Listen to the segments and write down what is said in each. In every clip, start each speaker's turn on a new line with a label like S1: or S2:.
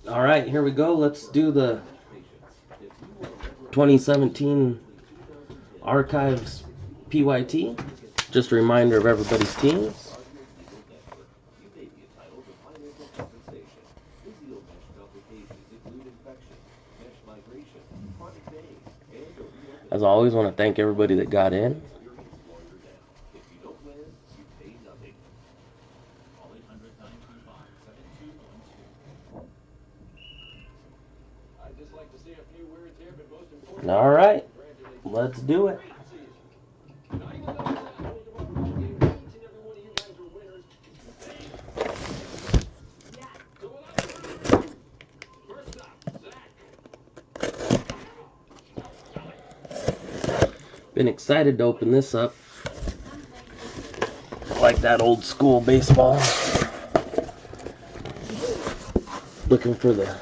S1: Alright, here we go. Let's do the 2017 Archives PYT. Just a reminder of everybody's teams. As always, I want to thank everybody that got in. Alright, let's do it. Been excited to open this up. I like that old school baseball. Looking for the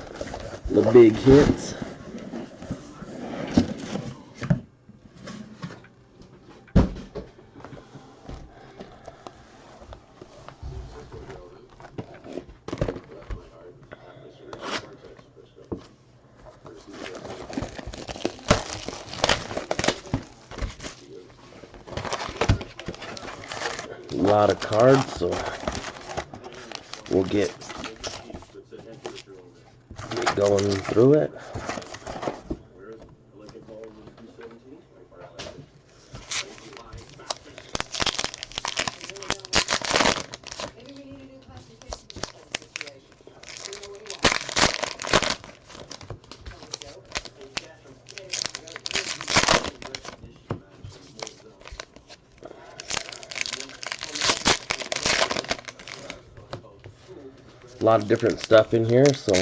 S1: big hits. A lot of cards, so we'll get going through it. A lot of different stuff in here, so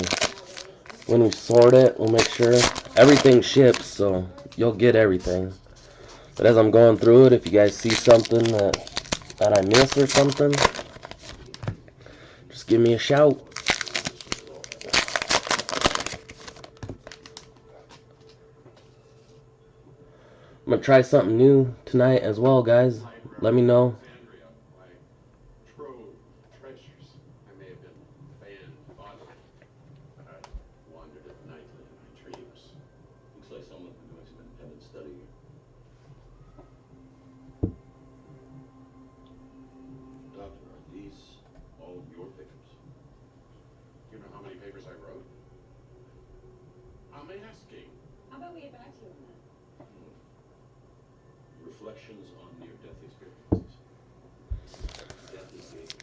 S1: when we sort it, we'll make sure everything ships, so you'll get everything. But as I'm going through it, if you guys see something that I miss or something, just give me a shout. I'm gonna try something new tonight as well, guys. Let me know.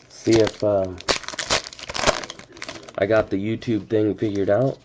S1: See if I got the YouTube thing figured out.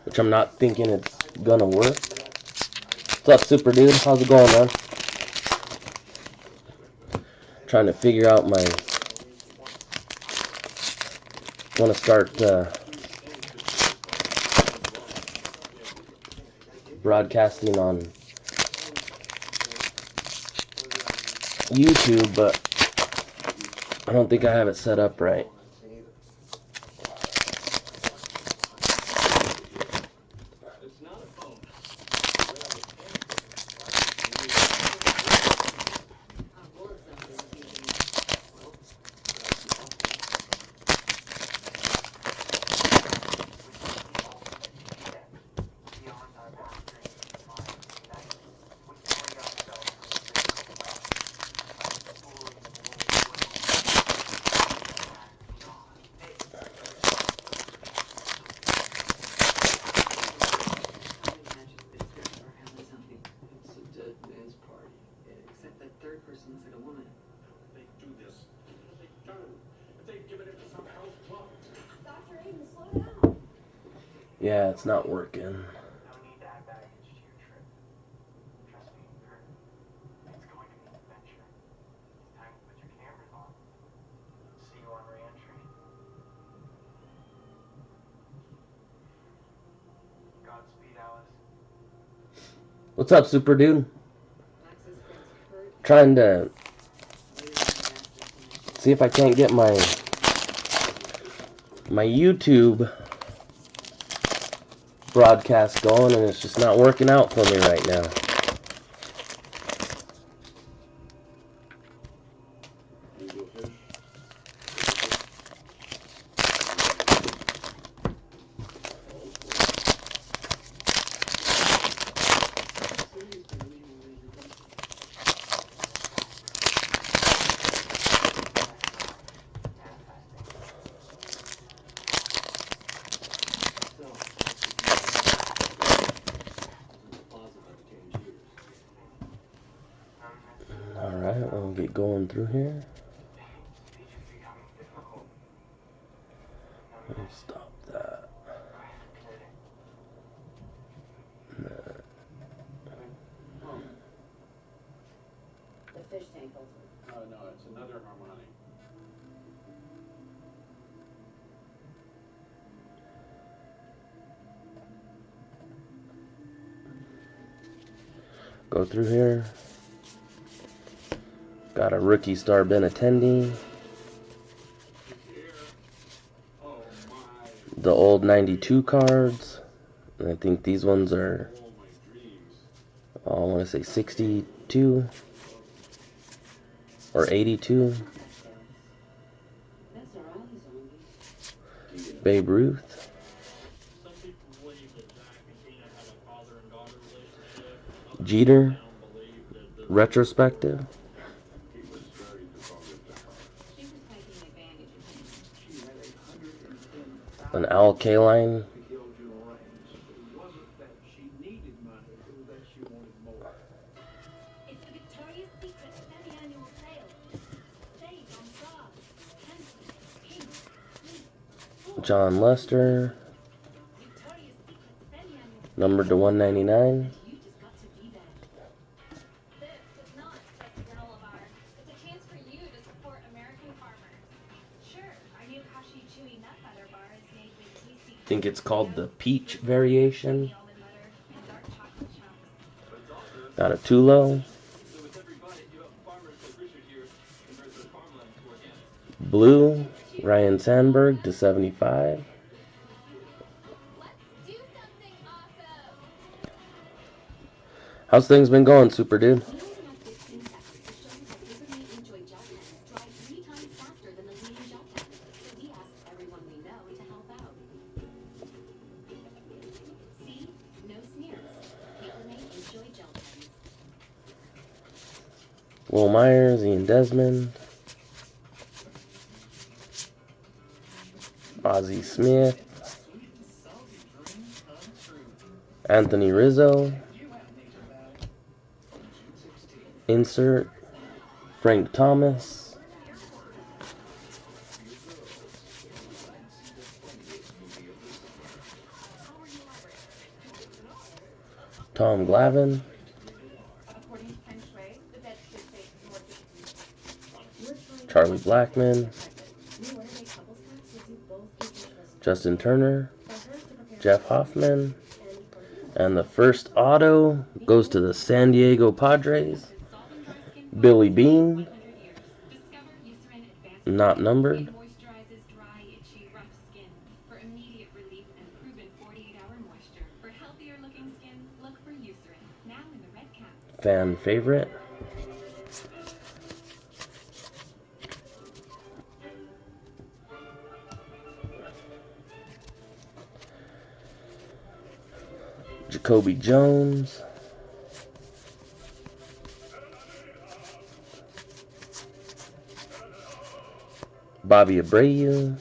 S1: Which I'm not thinking it's gonna work. What's up, Super Dude? How's it going, man? Trying to figure out my... want to start broadcasting on YouTube, but I don't think I have it set up right. Yeah, it's not working.
S2: No need to add baggage to your trip. Trust me, it's going to be an adventure. It's time to put your cameras on. See you on re-entry. Godspeed, Alice.
S1: What's up, super dude? Trying to see if I can't get my YouTube broadcast going, and it's just not working out for me right now. Alright, we'll get going through here. Let me stop that.
S3: The fish tank filter. Oh no, it's another harmonic.
S1: Go through here. Got a rookie star been attending. The old 92 cards. And I think these ones are, I want to say 62 or 82. Babe Ruth. Jeter. Retrospective. An Al Kaline. John Lester. Numbered to 199. I think it's called the peach variation. Got a Tulo. Blue, Ryan Sandberg to 75. How's things been going, super dude? Will Myers, Ian Desmond. Ozzie Smith. Anthony Rizzo. Insert. Frank Thomas. Tom Glavine. Charlie Blackmon. Justin Turner. Jeff Hoffman. And the first auto goes to the San Diego Padres. Billy Bean. Not numbered. Fan favorite. Jacoby Jones. Bobby Abreu.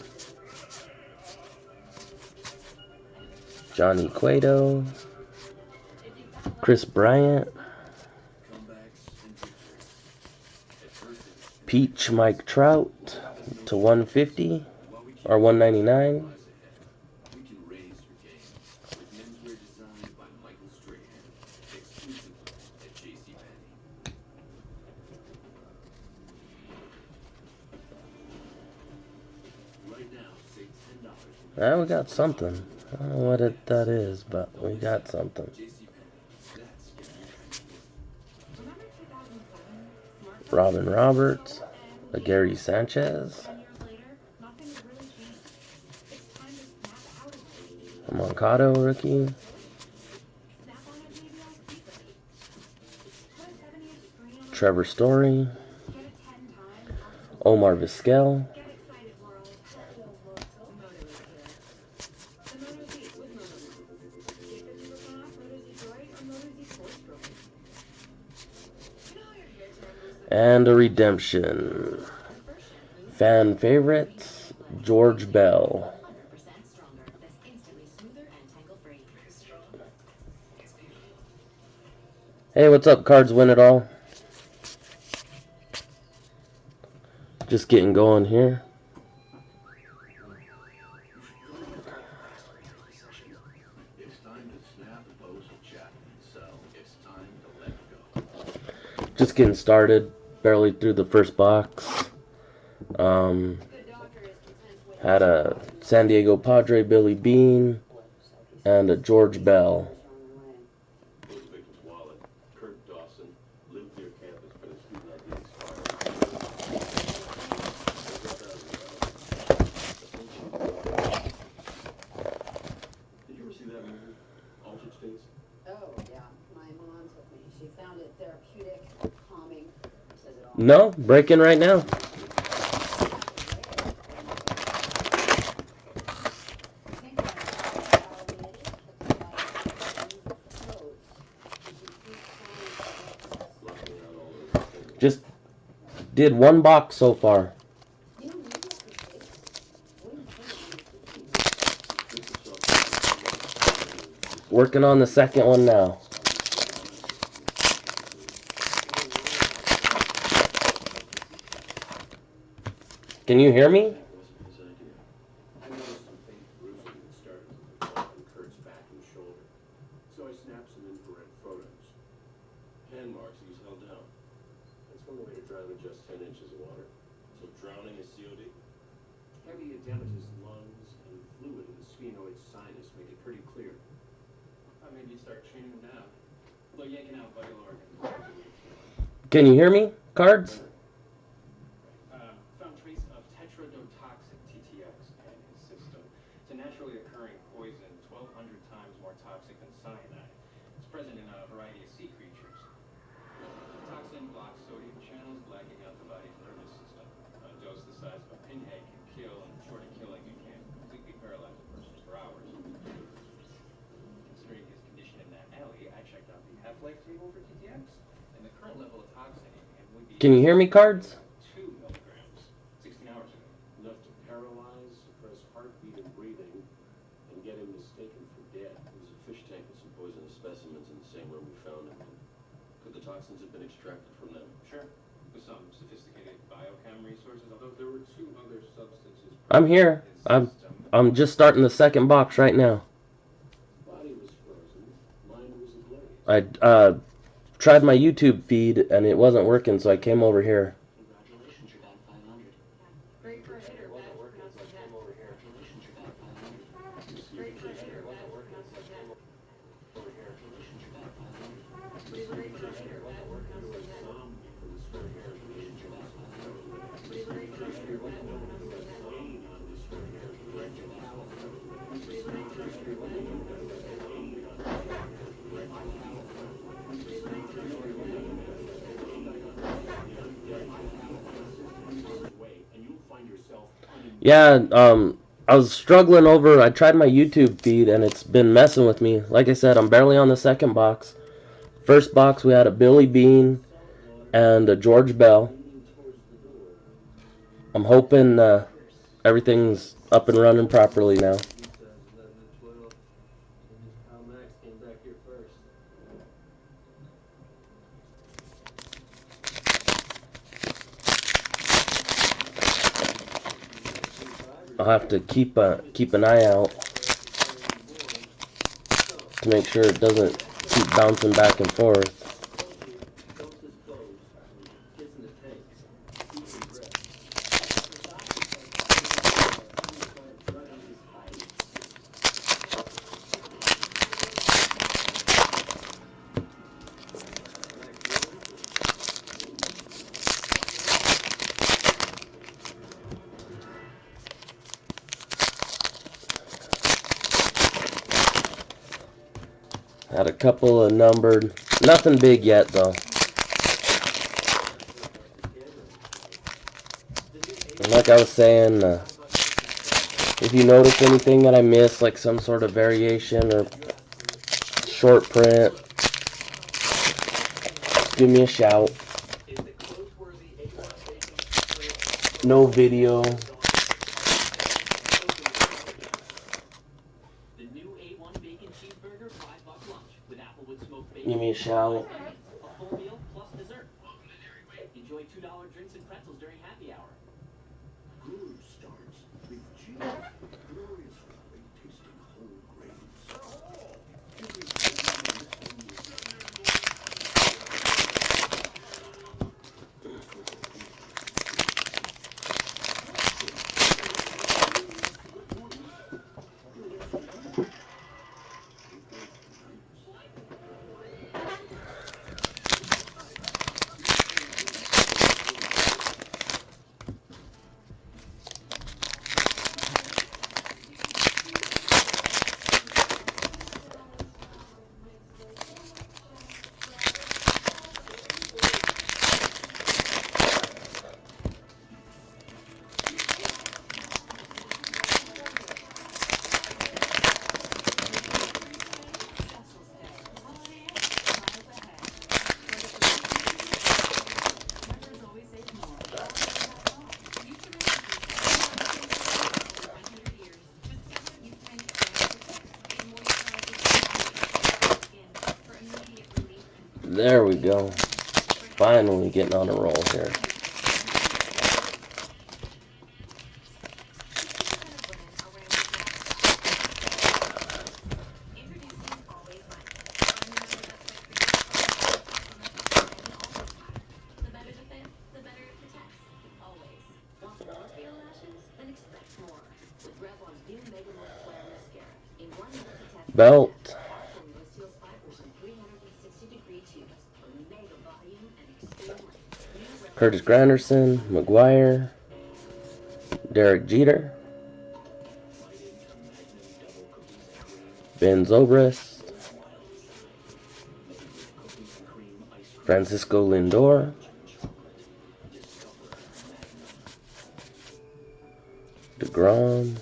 S1: Johnny Cueto. Chris Bryant. Peach Mike Trout to 150 or 199.
S4: We can raise your game with menswear designed by Michael Strahan, exclusively at JCPenney. Right now, save $10.
S1: We got something. I don't know what that is, but we got something.
S4: JCPenney, that's getting your trends worth.
S5: Remember 2007? Smartphones
S1: Robin
S5: were
S1: Roberts,
S5: cool
S1: a
S5: and
S1: Gary
S5: new.
S1: Sanchez,
S5: 10 years later, nothing has really changed. It's time to snap out of it.
S1: a Moncado rookie,
S5: Really? Snap on a JBL speaker. Put a 7-inch screen on a
S1: Trevor
S5: phone.
S1: Story,
S5: Get a 10-time optical
S1: Omar
S5: zoom.
S1: Vizquel,
S5: Get excited, world. Hello, Moto. Moto is here. The Moto Z with Moto Max. Save 50% off Moto Z Droid or Moto Z Sports Droid. You know you're here to remove the
S1: and a redemption. Fan favorites, George Bell.
S5: 100% stronger. That's instantly smoother and tangle-free. Strong. It's beautiful.
S1: Hey, what's up, Cards Win It All? Just getting going here.
S4: It's time to snap, post, chat, and sell. It's time to let go.
S1: Just getting started. Barely through the first box. Had a San Diego Padre Billy Bean and a George Bell.
S4: The victim's wallet. Kurt Dawson lived near campus, but his student ID expired. Did you ever see that movie, Altered States?
S3: Oh, yeah. My mom took me. She found it therapeutic, calming. Says it all.
S1: No, breaking right now. Just did one box so far. Working on the second one now. Can you hear me?
S4: I noticed some faint bruising that started with the bump in Kurt's back and shoulder. So I snapped some infrared photos. Hand marks he was held down. That's one way to drown in just 10 inches of water. So drowning is COD? Heavy edematous lungs and fluid in the sphenoid sinus make it pretty clear. Maybe start training him now. Although yanking out vital organs is a way too much.
S1: Can you hear me, Cards?
S2: Found trace of tetrodotoxic TTX in his system. It's a naturally occurring poison, 1,200 times more toxic than cyanide. It's present in a variety of sea creatures. The toxin blocks sodium channels, blacking out the body's nervous system. A dose the size of a pinhead can kill, and short of killing, it can completely paralyze a person for hours. Considering his condition in that alley, I checked out the half-life table for TTX, and the current level of toxin in him would be...
S1: Can you hear me, Cards?
S2: 2 milligrams, 16 hours ago.
S4: Enough to paralyze, suppress heartbeat and breathing, and get him mistaken for dead. There was a fish tank with some poisonous specimens in the same room we found him in. Could the toxins have been extracted from them?
S2: Sure. With some sophisticated biochem resources, although there were 2 other substances
S1: I'm here.
S2: in his system.
S1: I'm just starting the second box right now.
S4: Body was frozen, mind was ablaze.
S1: I tried my YouTube feed and it wasn't working, so I came over here.
S3: Congratulations, you're back 500.
S5: Great for a hitter, bad for pronounced again.
S3: Congratulations, you're back 500.
S5: Great for a hitter, bad for pronounced again.
S3: Congratulations, you're back 500.
S5: Great for a hitter, bad for pronounced again.
S3: Congratulations, you're back 500.
S5: Great for a hitter, bad for pronounced again.
S1: Yeah, I was struggling over, I tried my YouTube feed and it's been messing with me. Like I said, I'm barely on the second box. First box we had a Billy Bean and a George Bell. I'm hoping everything's up and running properly now. I'll have to keep an eye out to make sure it doesn't keep bouncing back and forth. Had a couple of numbered, nothing big yet though. And like I was saying, if you notice anything that I missed, like some sort of variation or short print, just give me a shout. No video. Give me a shout.
S6: A full meal plus dessert. Enjoy $2 drinks and pretzels during happy hour.
S4: Good starts with G. Glorious valley tasting whole
S1: There we go. Finally getting on a roll here. Belt. Curtis Granderson, McGuire, Derek Jeter, Ben Zobrist, Francisco Lindor, DeGrom,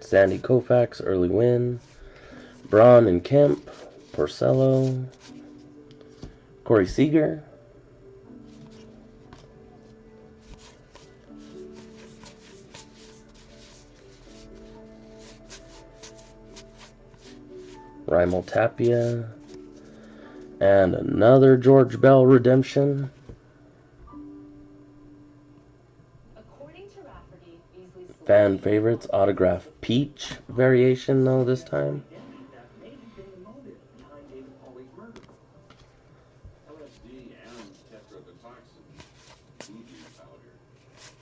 S1: Sandy Koufax, early win, Braun and Kemp, Porcello, Corey Seager, Raimel Tapia, and another George Bell redemption. Fan favorites autograph peach variation though this time.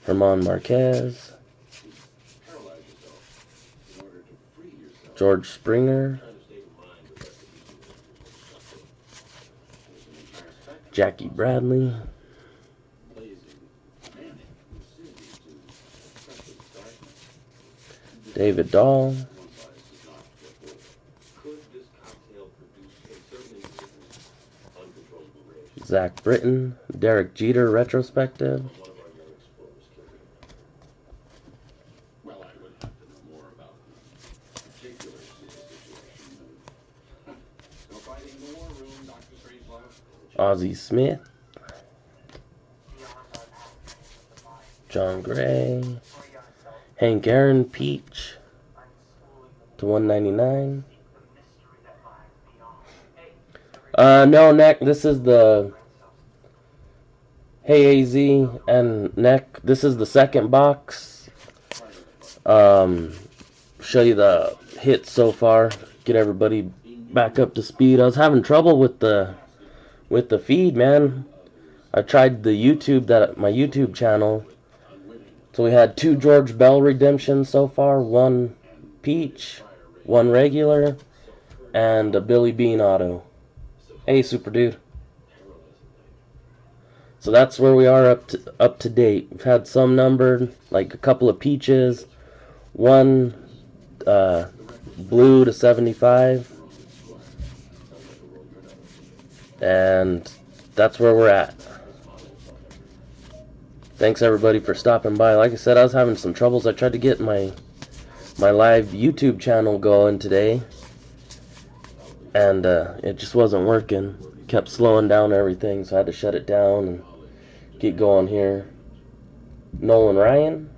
S1: Herman Marquez, George Springer, Jackie Bradley, David Dahl, Zach Britton, Derek Jeter retrospective,
S4: Well, I would have to know more about the particulars of the situation. No fighting in the war room, Dr. Strangelove.
S1: Ozzie Smith, John Gray, Hank Aaron peach to 199. No, Neck, this is the Hey AZ and Neck, this is the second box. show you the hits so far, get everybody back up to speed. I was having trouble with the feed, man. I tried the my YouTube channel. So we had 2 George Bell redemptions so far, 1 Peach, 1 regular, and a Billy Bean auto. Hey, super dude. So that's where we are up to date. We've had some numbered, like a couple of Peaches, 1 blue to 75, and that's where we're at. Thanks everybody for stopping by. Like I said, I was having some troubles. I tried to get my live YouTube channel going today, and it just wasn't working. Kept slowing down everything, so I had to shut it down and get going here. Nolan Ryan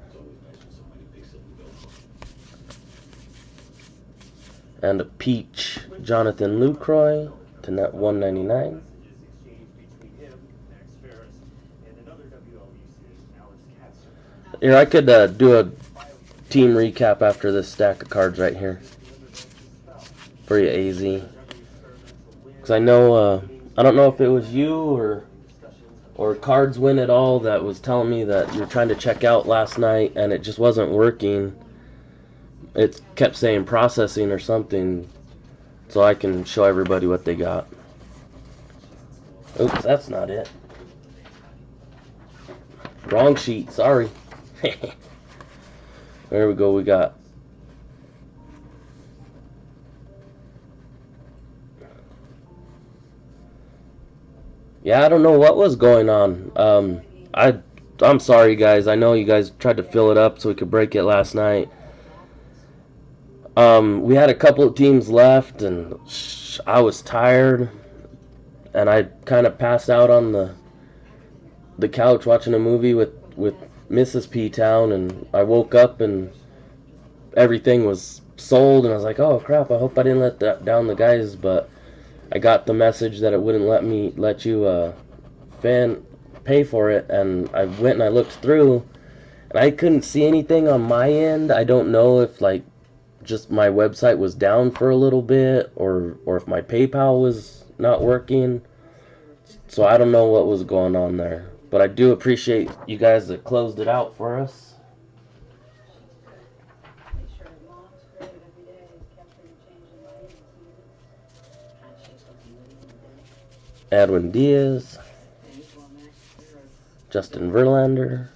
S1: and a Peach Jonathan Lucroy to net 199. Here, I could do a team recap after this stack of cards right here for you, AZ. Because I know, I don't know if it was you or Cards Win It All that was telling me that you were trying to check out last night and it just wasn't working. It kept saying processing or something, so I can show everybody what they got. Oops, that's not it. Wrong sheet, sorry. There we go, we got I don't know what was going on. I'm sorry guys. I know you guys tried to fill it up so we could break it last night. We had a couple of teams left and I was tired and I kind of passed out on the couch watching a movie with Mrs. P Town, and I woke up and everything was sold, and I was like, oh crap, I hope I didn't let down the guys, but I got the message that it wouldn't let you pay for it, and I went and I looked through and I couldn't see anything on my end. I don't know if like just my website was down for a little bit or if my PayPal was not working, so I don't know what was going on there. But I do appreciate you guys that closed it out for us.
S3: Make sure it looks great every day. Capturing changing lighting.
S1: Edwin Diaz, Justin Verlander,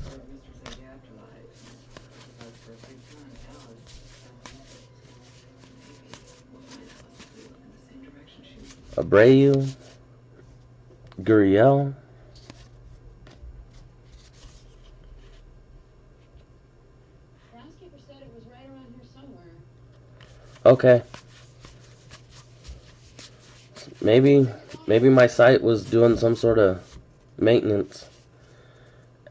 S1: Abreu, Gurriel,
S3: Groundskeeper said it was right around here somewhere.
S1: okay. Maybe my site was doing some sort of maintenance.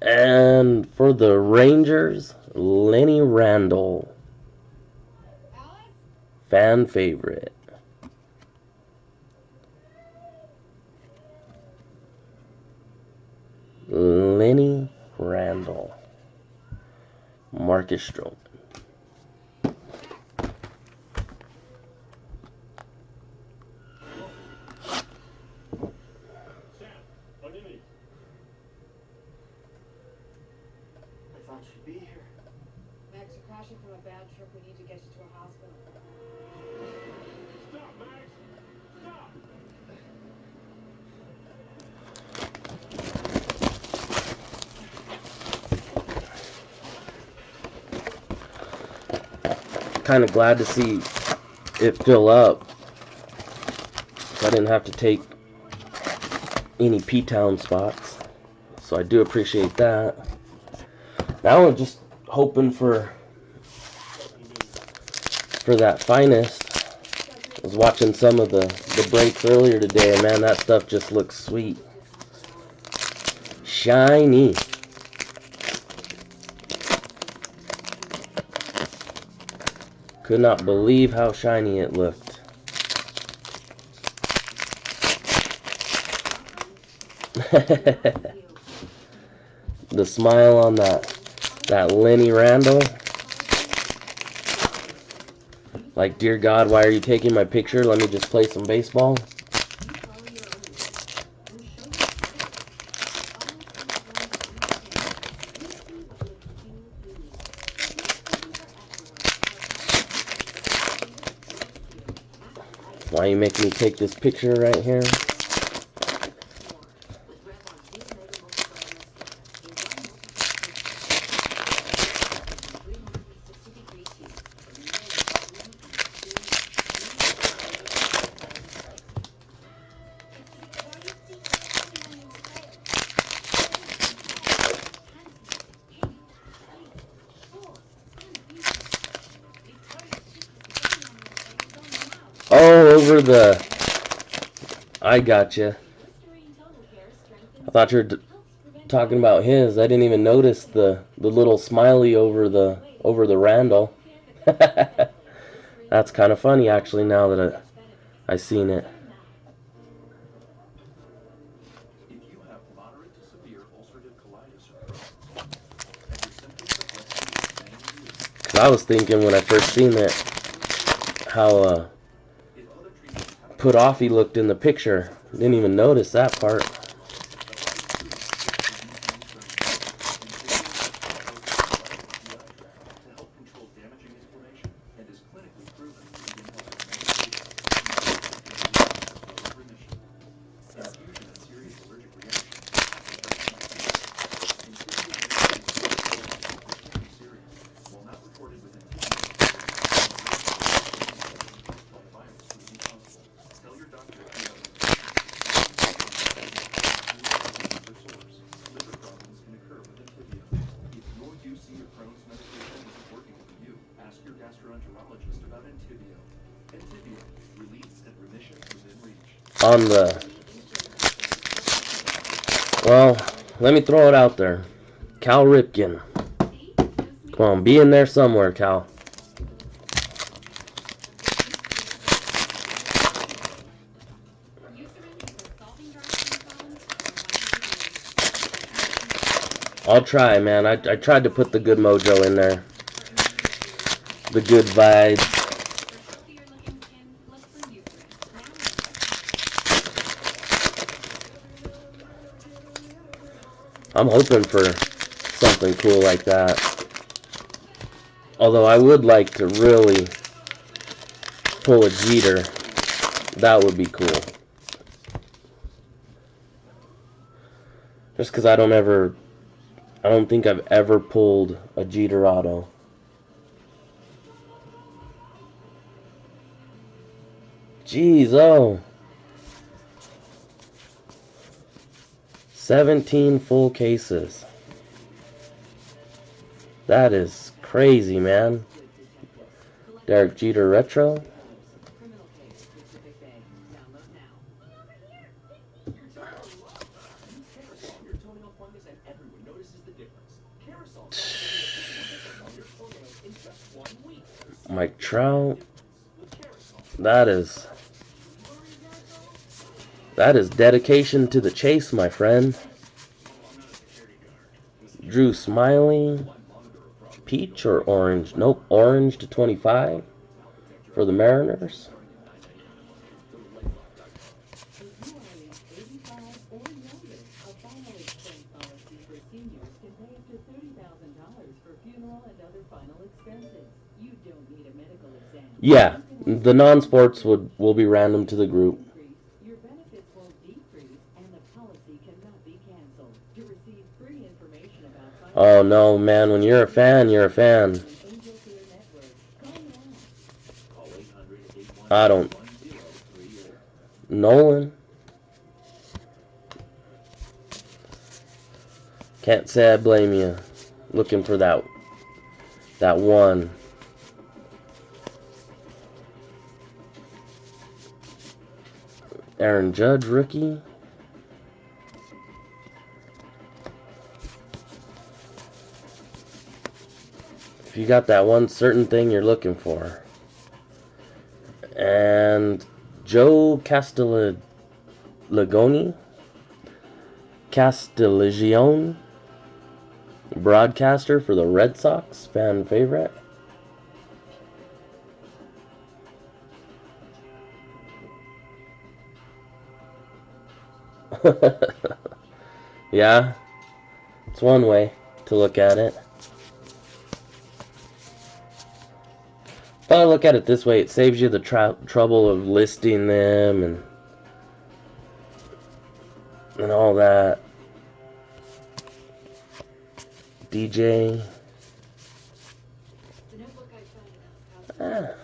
S1: And for the Rangers, Lenny Randle,
S3: Alex?
S1: fan favorite. Lenny Randle, Marcus Stroman.
S6: Be here.
S3: Max, you're crashing from a bad trip. We need to get you to a hospital.
S4: Stop, Max! Stop!
S1: Kind of glad to see it fill up. I didn't have to take any P-Town spots, so I do appreciate that. Now I'm just hoping for that finest. I was watching some of the breaks earlier today, and man, that stuff just looks sweet. Shiny. Could not believe how shiny it looked. The smile on that Lenny Randle. Like, dear God, why are you taking my picture? Let me just play some baseball. Why you making me take this picture right here? Oh, over the... I gotcha. I thought you were talking about his. I didn't even notice the little smiley over the Randall. That's kind of funny, actually, now that I seen it.
S7: If you have moderate to severe ulcerative colitis or Crohn's, and your symptoms have left you with pain and
S1: 'Cause I was thinking when I first seen it, how
S7: if other treatments haven't
S1: put off he looked in the picture. Didn't even notice that part.
S7: to help control damaging inflammation and is clinically proven to begin helping many patients remission. Infusion and serious allergic reactions serious. While not reported with tell your doctor if you have liver problems can occur with Entyvio. If your UC or Crohn's medication isn't working for you, ask your gastroenterologist about Entyvio. Entyvio, relief and remission within reach.
S1: On the... Well, let me throw it out there. Cal Ripken. Come on, be in there somewhere, Cal. I'll try, man. I tried to put the good mojo in there. The good vibes. I'm hoping for something cool like that. Although I would like to really pull a Jeter. That would be cool. Just because I don't think I've ever pulled a Jeter auto. Jeez, oh. 17 full cases. That is crazy, man. Derek Jeter Retro. Mike Trout. That is dedication to the chase, my friend. Drew Smiley. Peach or orange? Nope, orange to 25 for the Mariners. Yeah, the non-sports will be random to the group. Oh no, man, when you're a fan, you're a fan. I don't. Nolan. Can't say I blame you. Looking for that one. Aaron Judge, rookie. If you got that one certain thing you're looking for. And Joe Castiglione, broadcaster for the Red Sox, fan favorite. Yeah, it's one way to look at it. But I look at it this way, it saves you the trouble of listing them and all that. DJ.
S5: The notebook I found in Al's house
S1: Ah,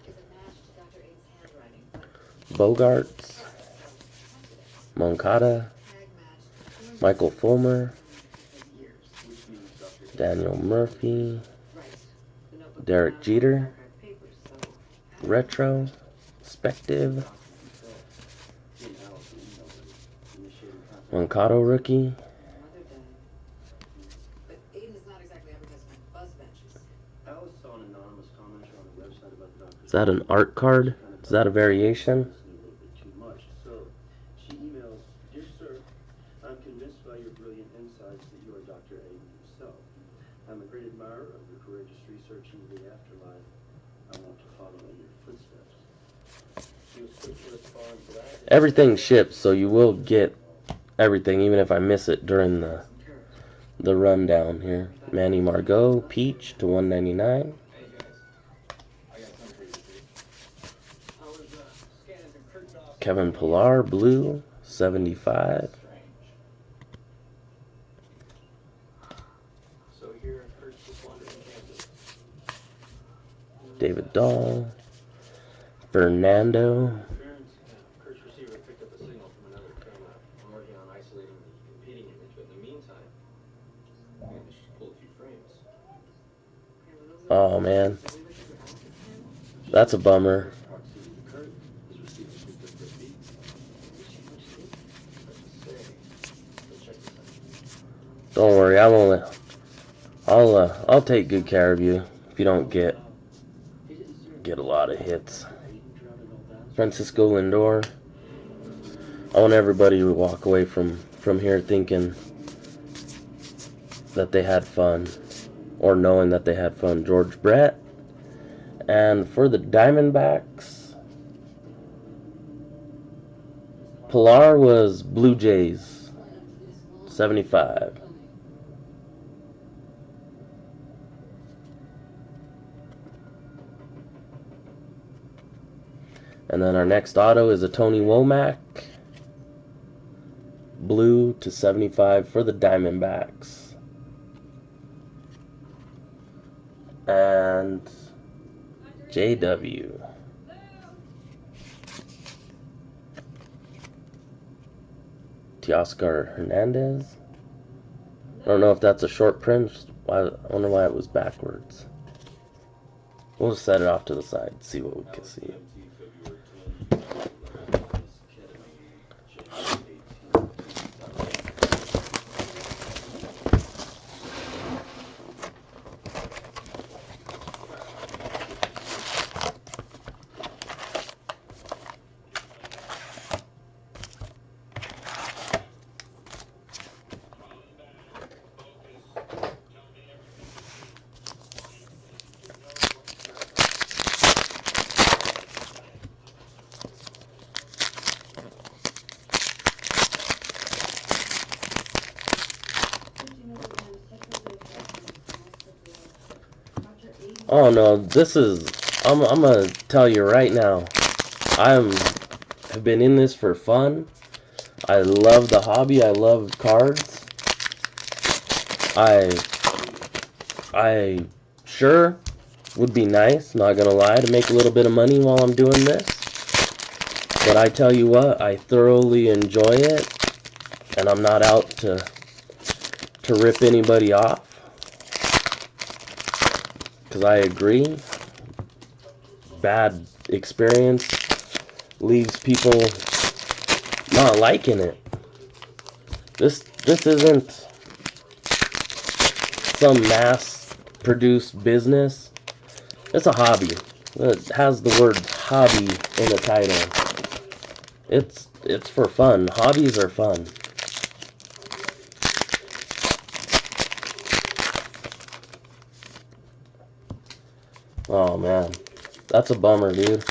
S5: is a match to Dr. Abe's handwriting, but
S1: Bogarts.
S5: so coincidence.
S1: Moncada.
S5: Tag matched
S1: Michael Fulmer.
S5: for years.
S4: Which means Dr.
S1: Daniel Murphy.
S5: Right. The notebook
S1: Derek
S5: was found
S1: Jeter.
S5: in archive papers, so
S1: Retro. Spective. Moncada rookie.
S5: mother died. But Aiden is not exactly advertising buzz benches.
S4: Alice saw an anonymous commenter on the website about the doctor's.
S1: Is that an art card? Is that a variation?
S4: A little bit too much. So she emails, "Dear sir, I'm convinced by your brilliant insights that you are Dr. Aiden himself. I'm a great admirer of your courageous research into the afterlife. I want to follow in your footsteps." She was quick to respond to that.
S1: Everything ships, so you will get everything, even if I miss it during the rundown here. Manny Margot, Peach to 199.
S2: Hey guys, I got something for you to see. I was scanning through Kurt's office.
S1: Kevin Pillar, Blue, 75.
S2: Strange. So here Kurt's just wandering Kansas.
S1: David Dahl, Fernando,
S2: Kurt's receiver picked up a signal from another camera. I'm working on isolating the competing image, but in the meantime, I'm gonna just pull a few frames.
S1: oh man, that's a bummer.
S4: Proximity to Kurt, his receiver picked up the beat.
S2: Let's check this out.
S1: Don't worry, I'll take good care of you if you don't get a lot of hits. Francisco Lindor. I want everybody to walk away from here thinking that they had fun, or knowing that they had fun. George Brett. And for the Diamondbacks, Pilar was Blue Jays, 75. And then our next auto is a Tony Womack, blue to 75 for the Diamondbacks. And JW. Teoscar Hernandez. I don't know if that's a short print. I wonder why it was backwards. We'll just set it off to the side, see what we can see. Oh no, this is, I'm gonna tell you right now, have been in this for fun. I love the hobby, I love cards. I sure would be nice, not gonna lie, to make a little bit of money while I'm doing this. But I tell you what, I thoroughly enjoy it, and I'm not out to rip anybody off. Because I agree, bad experience leaves people not liking it. This isn't some mass-produced business. It's a hobby. It has the word hobby in the title. It's for fun. Hobbies are fun. Oh man, that's a bummer, dude.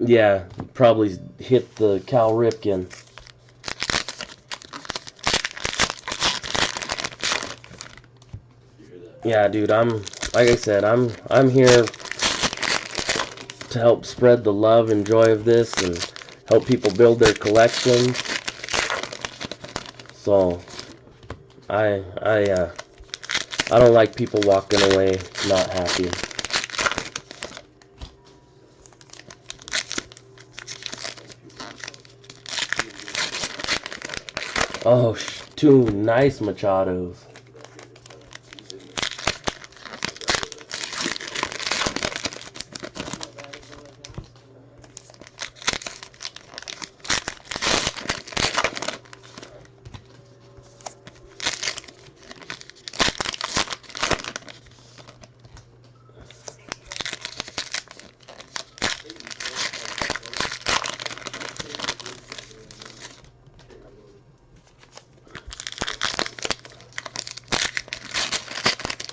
S1: Yeah, probably hit the Cal Ripken. Yeah, dude, like I said, I'm here to help spread the love and joy of this and help people build their collections. So I don't like people walking away not happy. Oh, two nice Machados.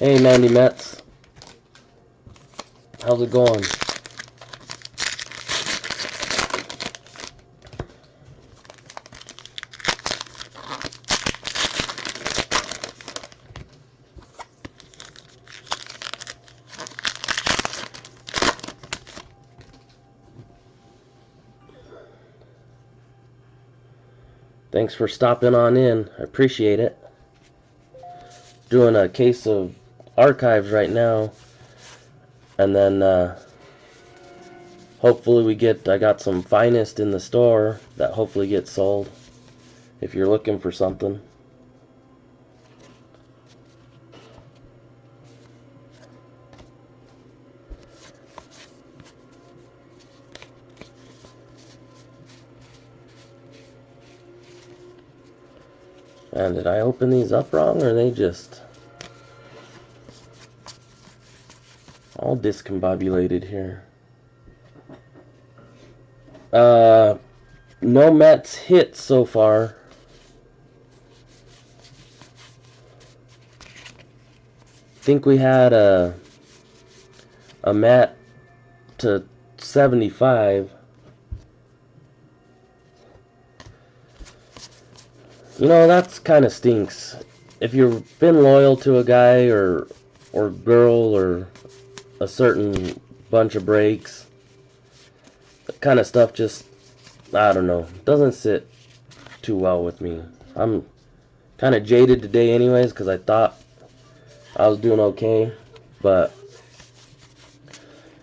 S1: Hey, Mandy Metz. How's it going? Thanks for stopping on in. I appreciate it. Doing a case of archives right now. And then hopefully I got some finest in the store that hopefully gets sold if you're looking for something. And did I open these up wrong, or are they just all discombobulated here? No Mets hit so far. Think we had a Met to 75. You know, that's kind of stinks. If you've been loyal to a guy or girl or a certain bunch of breaks, that kind of stuff just, I don't know, doesn't sit too well with me. I'm kind of jaded today anyways because I thought I was doing okay, but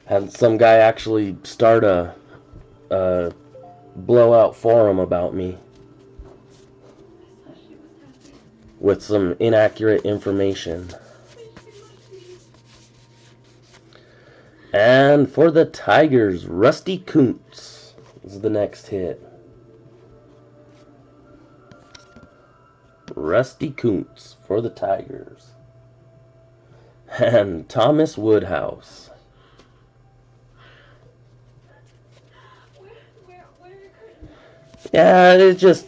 S1: had some guy actually start a blowout forum about me with some inaccurate information. And for the Tigers, Rusty Kuntz is the next hit. Rusty Kuntz for the Tigers. And Thomas Woodhouse. Yeah, it's just,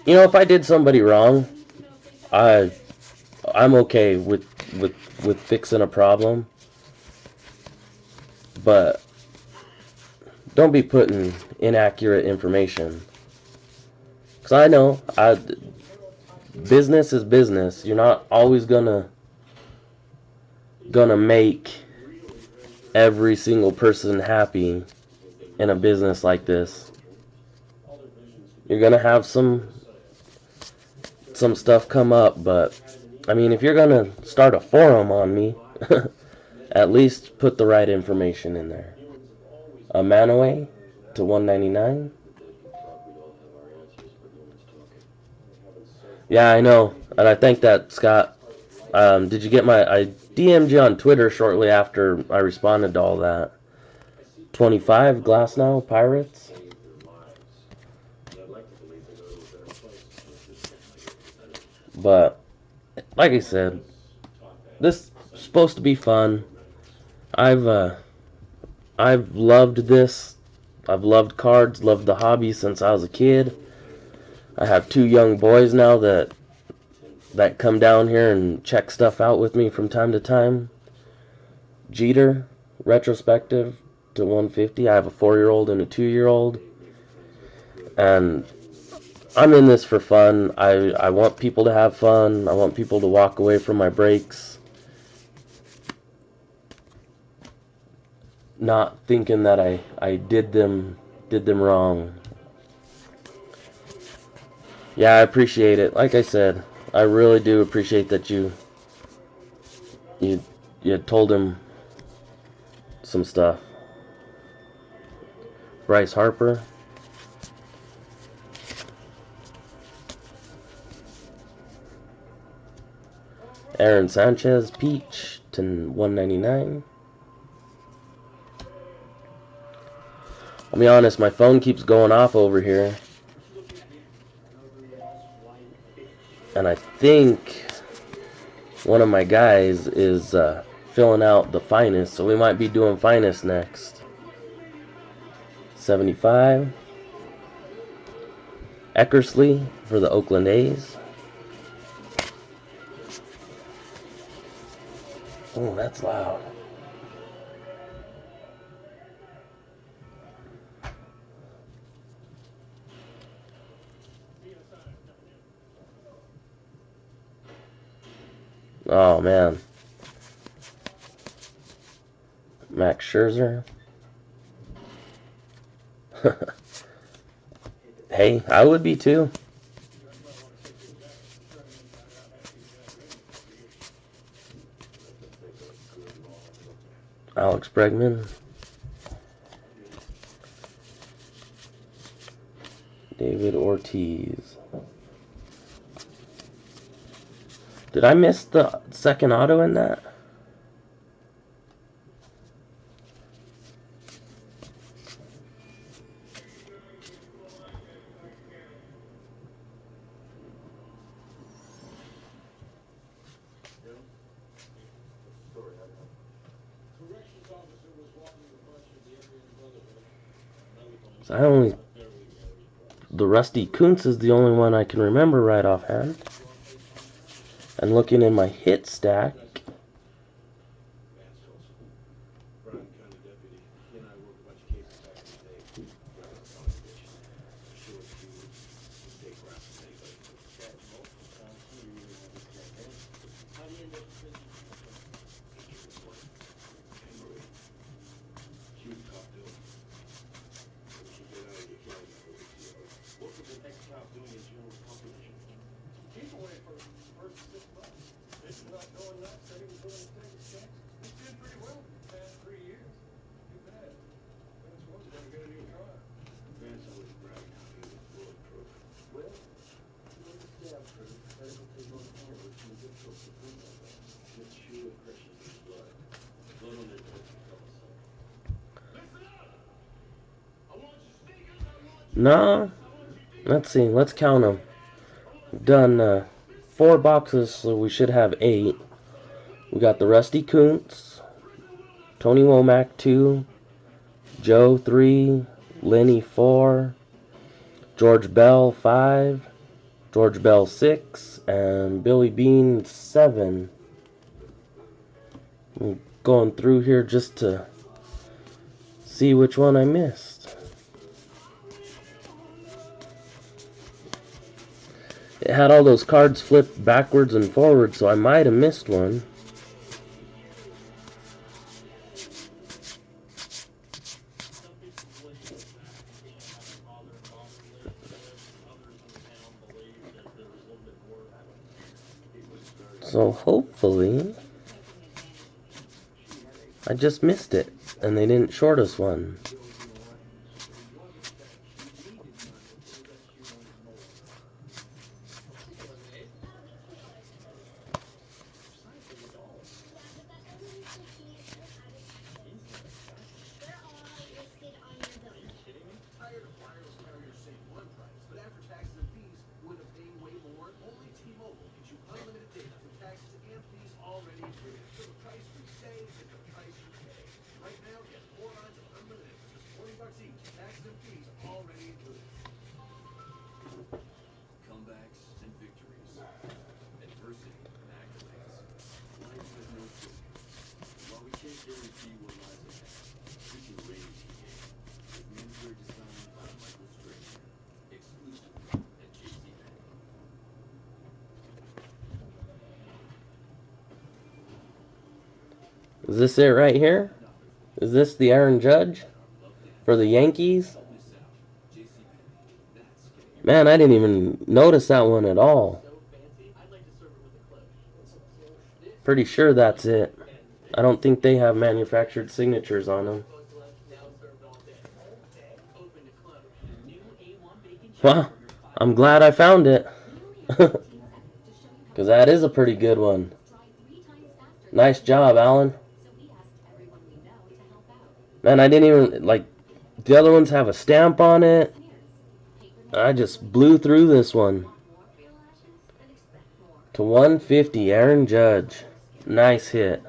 S1: you know, if I did somebody wrong, I'm okay with fixing a problem. But don't be putting inaccurate information. Because I know, business is business. You're not always gonna make every single person happy in a business like this. You're gonna have some stuff come up, but I mean, if you're gonna start a forum on me, at least put the right information in there. A Manaway to 199. Yeah, I know, and I think that Scott. Did you get I DM'd you on Twitter shortly after I responded to all that. 25 Glasnow Pirates. But like I said, this is supposed to be fun. I've loved this. I've loved cards, loved the hobby since I was a kid. I have 2 young boys now that come down here and check stuff out with me from time to time. Jeter, retrospective to to 150. I have a 4-year-old and a 2-year-old, and I'm in this for fun. I want people to have fun. I want people to walk away from my breaks not thinking that I did them wrong. Yeah, I appreciate it. Like I said, I really do appreciate that you told him some stuff. Bryce Harper. Aaron Sanchez, Peach to 199. I'll be honest, my phone keeps going off over here. And I think one of my guys is filling out the finest, so we might be doing finest next. 75. Eckersley for the Oakland A's. Oh, that's loud. Oh, man. Max Scherzer. Hey, I would be too. Alex Bregman. David Ortiz. Did I miss the second auto in that? So I only... The Rusty Kuntz is the only one I can remember right offhand. And looking in my hit stack... No. Let's see. Let's count them. Done 4 boxes, so we should have 8. We got the Rusty Kuntz, Tony Womack 2, Joe 3, Lenny 4, George Bell 5, George Bell 6, and Billy Bean 7. I'm going through here just to see which one I missed. It had all those cards flipped backwards and forwards, so I might have missed one. So hopefully I just missed it and they didn't short us one. Is this it right here? Is this the Aaron Judge for the Yankees? Man, I didn't even notice that one at all. Pretty sure that's it. I don't think they have manufactured signatures on them. Well, I'm glad I found it. Because that is a pretty good one. Nice job, Alan. Man, I didn't even, like, the other ones have a stamp on it. I just blew through this one. To 150, Aaron Judge. Nice hit.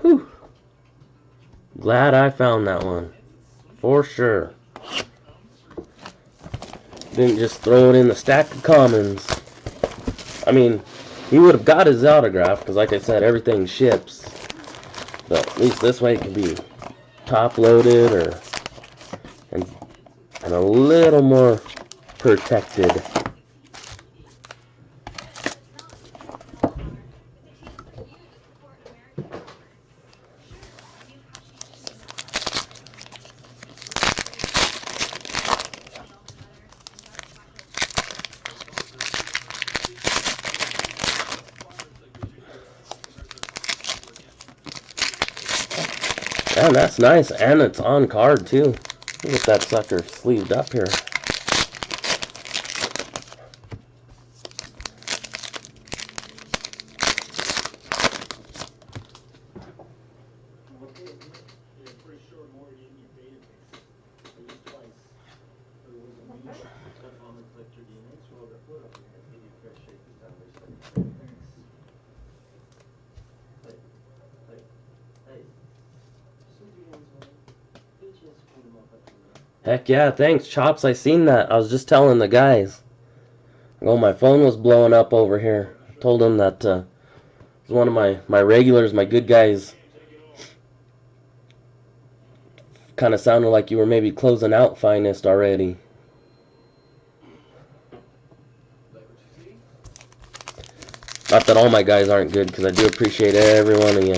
S1: Whew. Glad I found that one. For sure. Didn't just throw it in the stack of commons. I mean, he would have got his autograph, because like I said, everything ships. But at least this way it can be top loaded and a little more protected. Man, that's nice, and it's on card too. Look at that sucker sleeved up here. Heck yeah, thanks, Chops. I seen that. I was just telling the guys. Oh, my phone was blowing up over here. I told them that it was one of my regulars, my good guys. Kind of sounded like you were maybe closing out, Finest, already. Not that all my guys aren't good, because I do appreciate every one of you.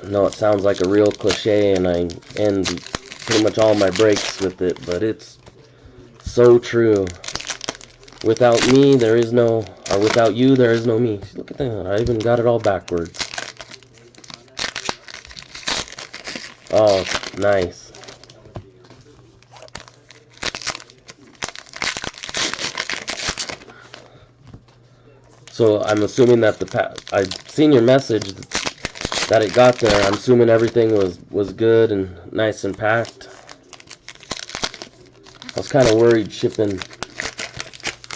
S1: I know it sounds like a real cliche, and I end pretty much all my breaks with it, but it's so true. Without me, there is no, or without you, there is no me. Look at that, I even got it all backwards. Oh, nice. So I'm assuming that I've seen your message that it got there. I'm assuming everything was good and nice and packed. I was kind of worried shipping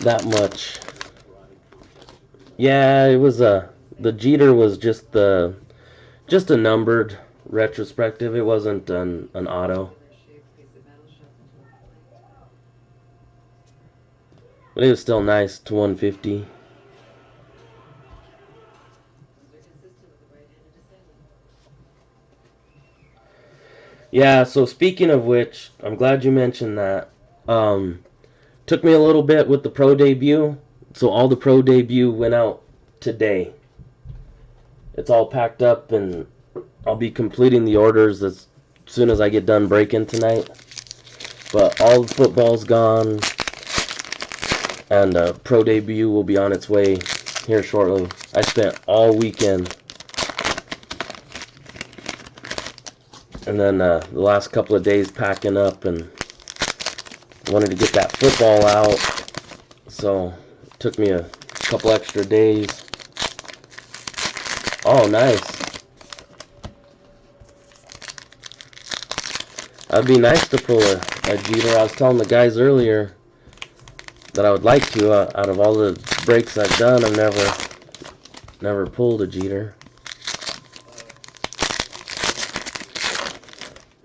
S1: that much. Yeah, it was the Jeter was just a numbered retrospective. It wasn't an auto. But it was still nice to 150. Yeah, so speaking of which, I'm glad you mentioned that. Took me a little bit with the pro debut, so all the pro debut went out today. It's all packed up, and I'll be completing the orders as soon as I get done breaking tonight. But all the football's gone, and pro debut will be on its way here shortly. I spent all weekend. And then the last couple of days packing up, and wanted to get that football out, so it took me a couple extra days. Oh, nice. That'd be nice to pull a Jeter. I was telling the guys earlier that I would like to. Out of all the breaks I've done, I've never pulled a Jeter.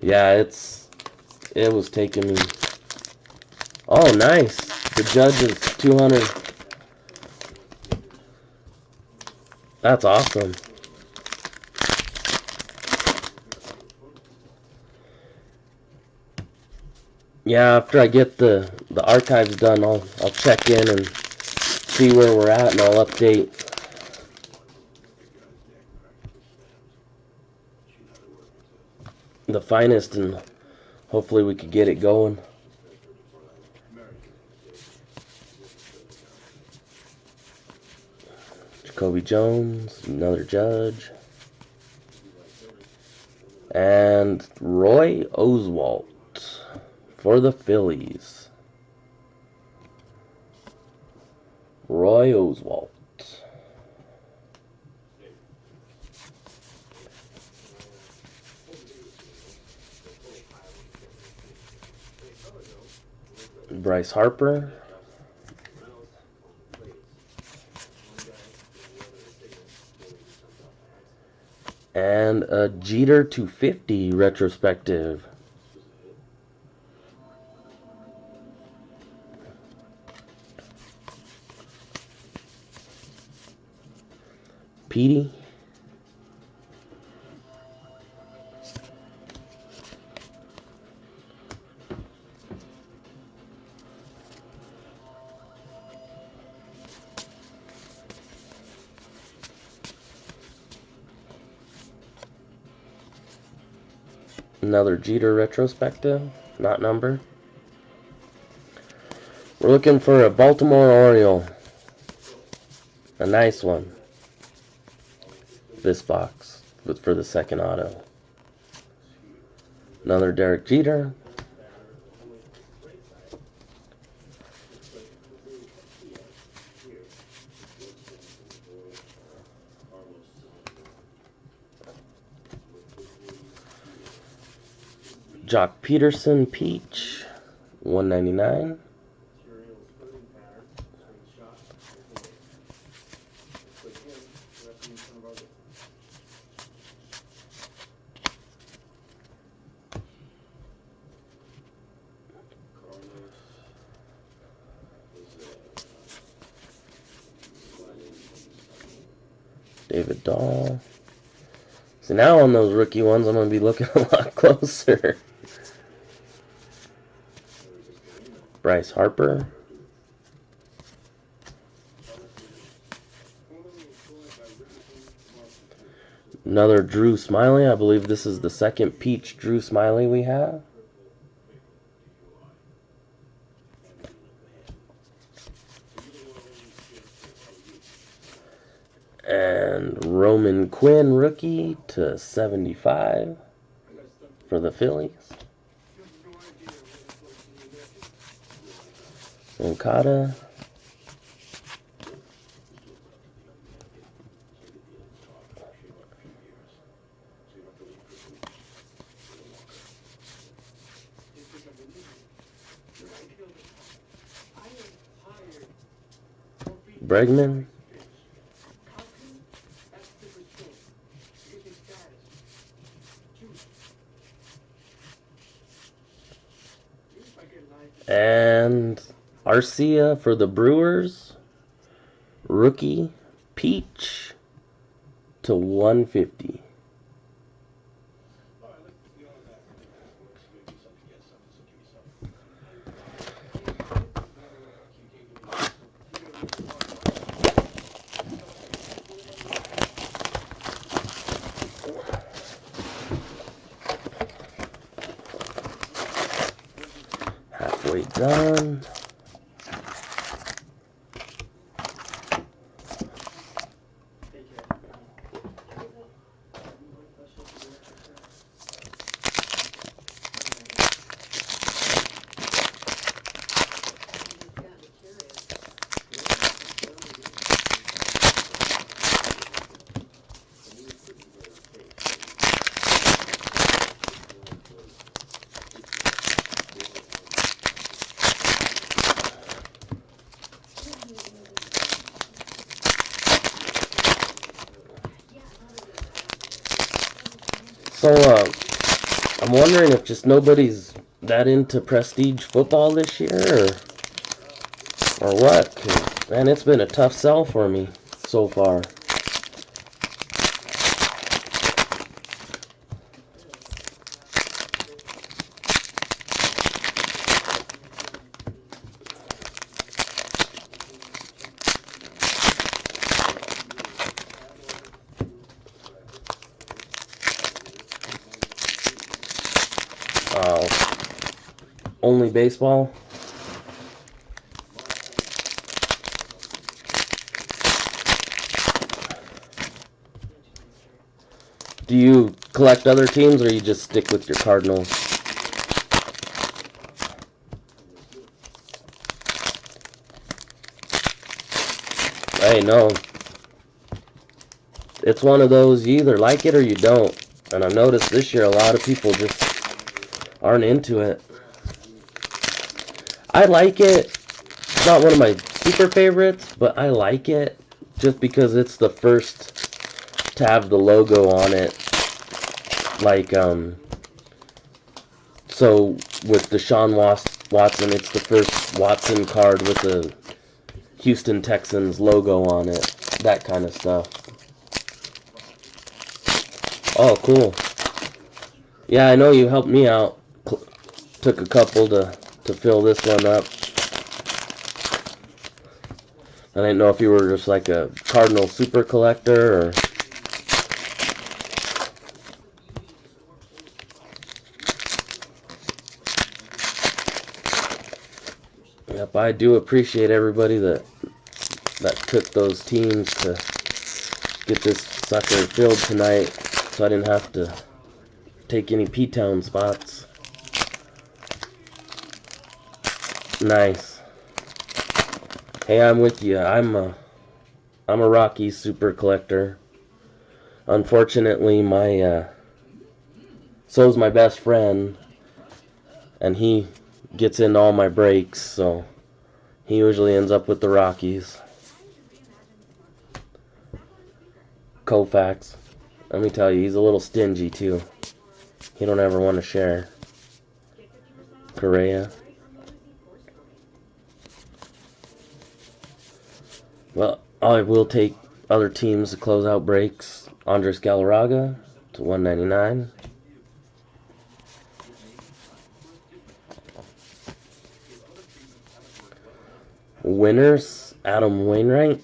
S1: Yeah, it was taking me. Oh, nice. The judge is 200. That's awesome. Yeah, after I get the archives done, I'll check in and see where we're at, and I'll update. The finest, and hopefully we could get it going. Jacoby Jones, another judge. And Roy Oswalt for the Phillies. Roy Oswalt. Bryce Harper. And a Jeter 250 retrospective. Petey. Another Jeter retrospective, not numbered. We're looking for a Baltimore Oriole. A nice one. This box for the second auto. Another Derek Jeter. Jock Peterson Peach, 199. David Dahl. So now on those rookie ones, I'm going to be looking a lot closer. Bryce Harper. Another Drew Smiley. I believe this is the second peach Drew Smiley we have. And Roman Quinn rookie to 75 for the Phillies. Okada. Bregman. And Arcia for the Brewers. Rookie Peach to 150. Halfway done. So, I'm wondering if just nobody's that into prestige football this year, or what. 'Cause, man, it's been a tough sell for me so far. Only baseball. Do you collect other teams, or you just stick with your Cardinals? Hey, no. It's one of those, you either like it or you don't. And I've noticed this year a lot of people just aren't into it. I like it. It's not one of my super favorites, but I like it just because it's the first to have the logo on it. Like, so with Deshaun Watson, it's the first Watson card with the Houston Texans logo on it. That kind of stuff. Oh, cool. Yeah, I know you helped me out. Took a couple to fill this one up. I didn't know if you were just like a Cardinal super collector, or... Yep, I do appreciate everybody that took those teams to get this sucker filled tonight, so I didn't have to take any P-Town spots. Nice. Hey, I'm with you. I'm a Rockies super collector. Unfortunately, so's my best friend, and he gets into all my breaks, so he usually ends up with the Rockies. Koufax. Let me tell you, he's a little stingy too. He don't ever want to share. Correa. Well, I will take other teams to close out breaks. Andres Galarraga to 199. Winners, Adam Wainwright.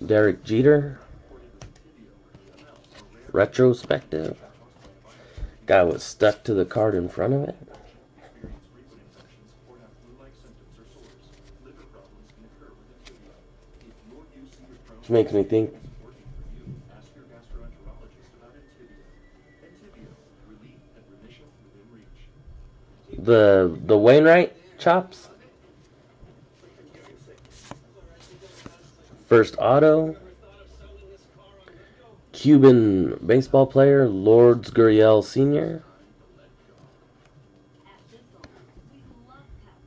S1: Derek Jeter. Retrospective. Guy was stuck to the card in front of it. Which makes me think the Wainwright chops. First auto. Cuban baseball player Lourdes Gurriel Sr.
S3: At Bissell, we love pets.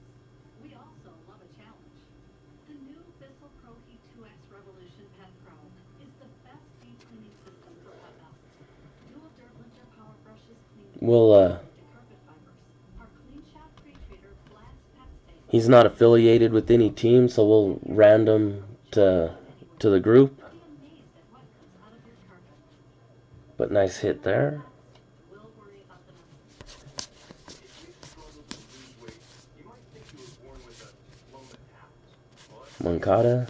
S3: We also love a challenge. The new Bissell Pro Heat 2X Revolution Pet Pro is the best deep cleaning system for pet mess. Dual dirt lifter power brushes clean
S1: We'll
S3: carpet fibers. Our clean shot pre-treater blasts pet stains.
S1: He's not affiliated with any team, so we'll random to the group.
S3: Be amazed at what comes out of your carpet.
S1: But nice hit there.
S3: We'll worry about the mess.
S1: Moncada.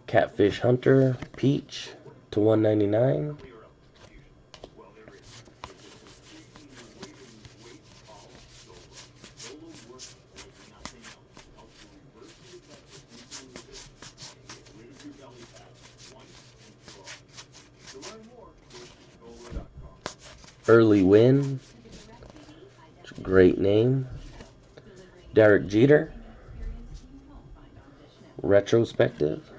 S1: Catfish Hunter, Peach to 199. Early Win. Great name. Derek Jeter. Retrospective.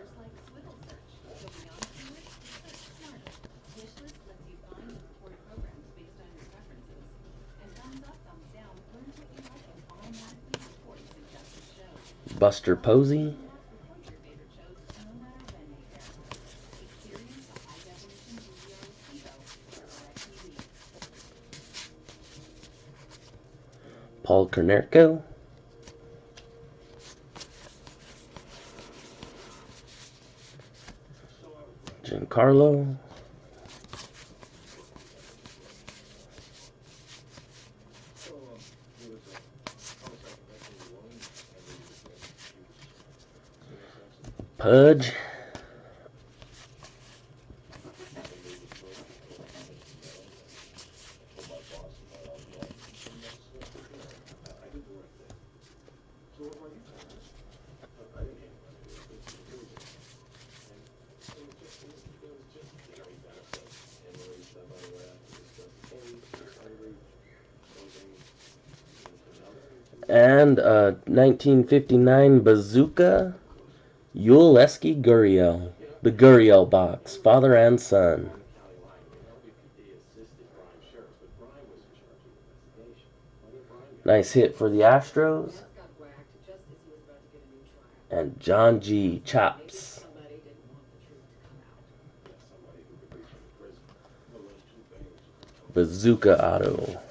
S1: Buster Posey. Paul Konerko. Giancarlo. Pudge. And 1959 Bazooka, Yulesky Gurriel. The Gurriel box, father and son. Nice hit for the Astros. And John G. Chops. Bazooka auto.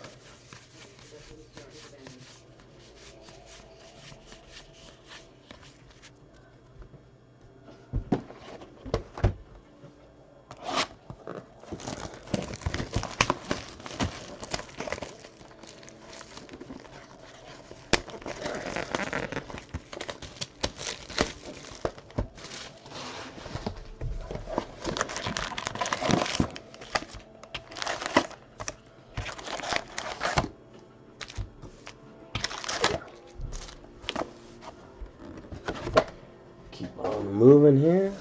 S1: Keep on moving here.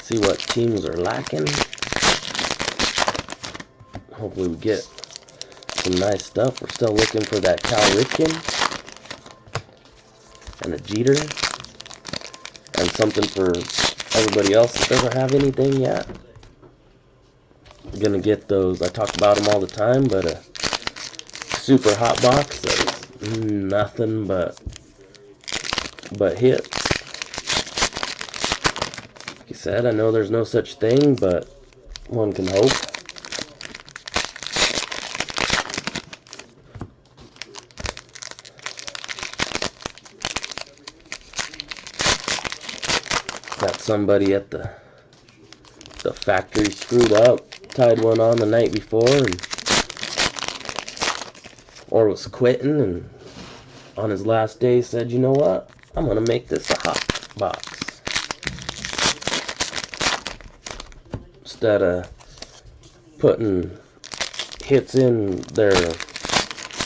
S1: See what teams are lacking. Hopefully we get some nice stuff. We're still looking for that Cal Ripken and a Jeter and something for everybody else that doesn't have anything yet. We're gonna get those. I talk about them all the time, but a super hot box that's nothing but hits. Like I said, I know there's no such thing, but one can hope. Got somebody at the factory screwed up, tied one on the night before, or was quitting, and on his last day said, you know what, I'm gonna make this a hot box. Instead of putting hits in their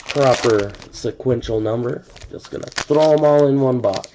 S1: proper sequential number, just gonna throw them all in one box.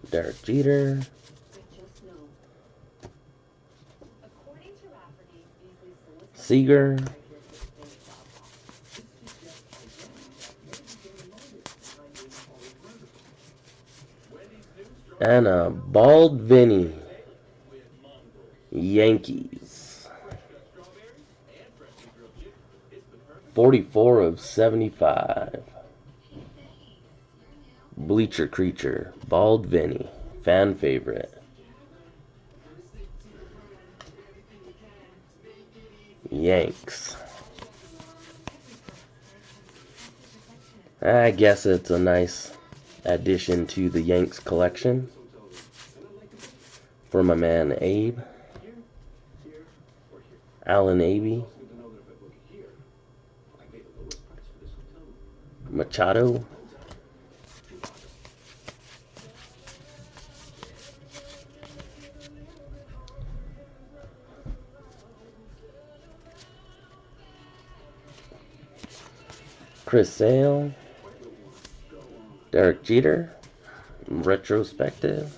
S1: Derek Jeter. Seager. And a Bald Vinny. Yankees. 44 of 75. Bleacher Creature. Bald Vinny. Fan favorite. Yanks. I guess it's a nice addition to the Yanks collection for my man Abe. Alan Abe. Machado. Chris Sale. Derek Jeter. Retrospective.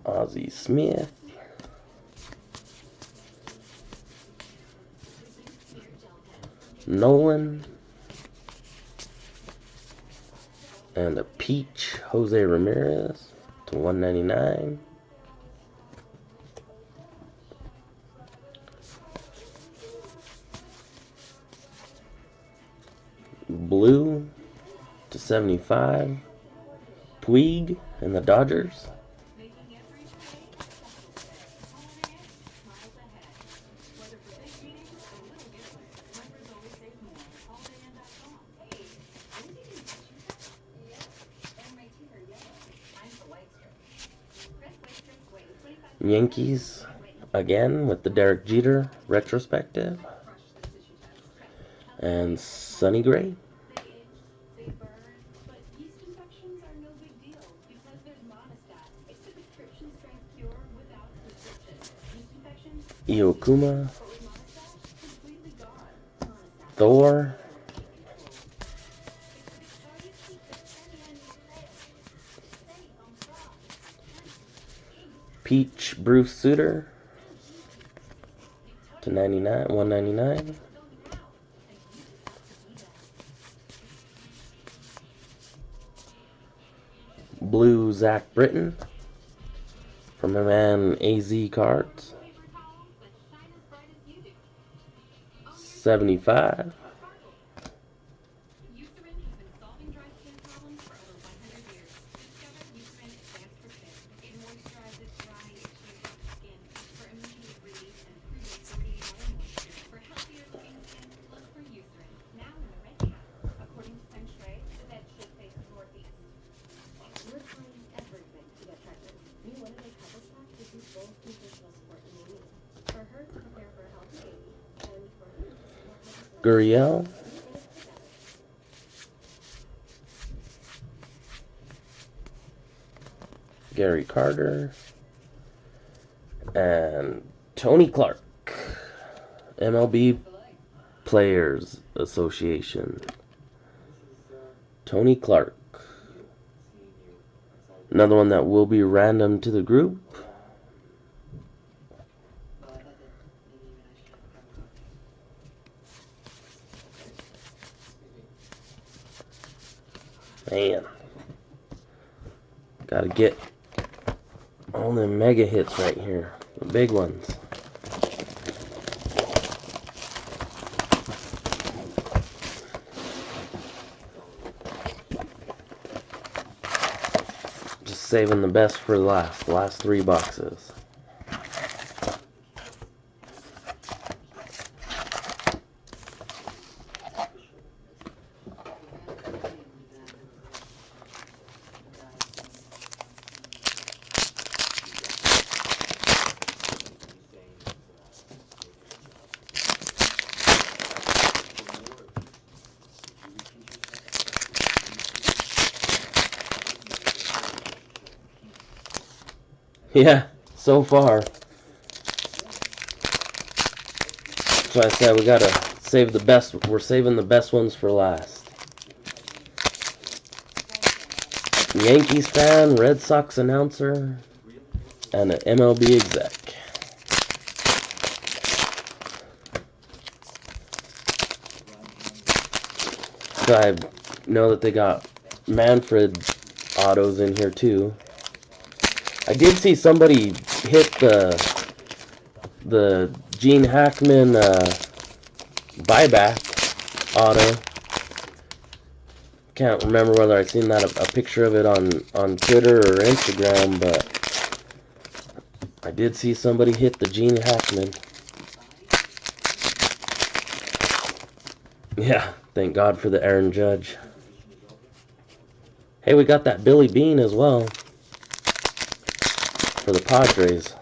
S1: Ozzie Smith. Nolan. And a peach Jose Ramirez to 199. Blue to 75. Puig and the Dodgers. Yankees again with the Derek Jeter retrospective. And Sonny Gray.
S3: They burn, but yeast infections are no big deal because there's Monistat. It's the prescription strength cure without prescription. Yeast infections,
S1: Iokuma.
S3: but with Monistat, completely gone. Monistat.
S1: Thor. Peach Bruce Sutter to 199. Blue Zach Britton from my man AZ Cards. 75.
S3: Eucerin has been solving dry skin problems for over 100 years. Discover Eucerin Advanced Repair. It moisturizes dry, itchy, rough skin for immediate relief and proven 48-hour moisture. For healthier looking skin, look for Eucerin. Now in the red cap. According to Feng Shui, the bed should face northeast.
S8: We're trying everything to get pregnant. New one-a-day couple stock gives you both nutritional support and need. For her to prepare for a healthy baby, and for him to support her.
S1: Gurriel. Gary Carter. And Tony Clark. MLB Players Association. Tony Clark. Another one that will be random to the group. Man. Gotta get all the mega hits right here. The big ones. Just saving the best for last. The last 3 boxes. Yeah, so far. So I said we gotta save the best. We're saving the best ones for last. Yankees fan, Red Sox announcer, and an MLB exec. So I know that they got Manfred autos in here too. I did see somebody hit the Gene Hackman buyback auto. Can't remember whether I seen that a picture of it on Twitter or Instagram, but I did see somebody hit the Gene Hackman. Yeah, thank God for the Aaron Judge. Hey, we got that Billy Bean as well for the Padres.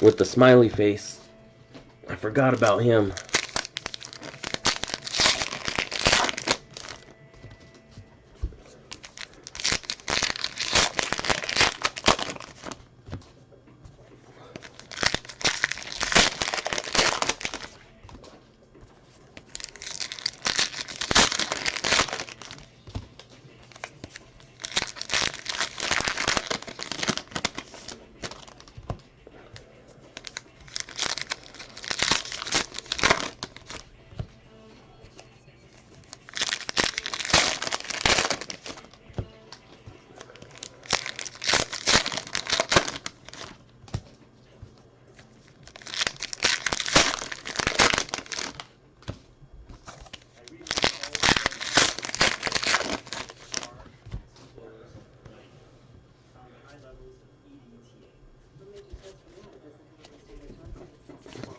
S1: With the smiley face. I forgot about him.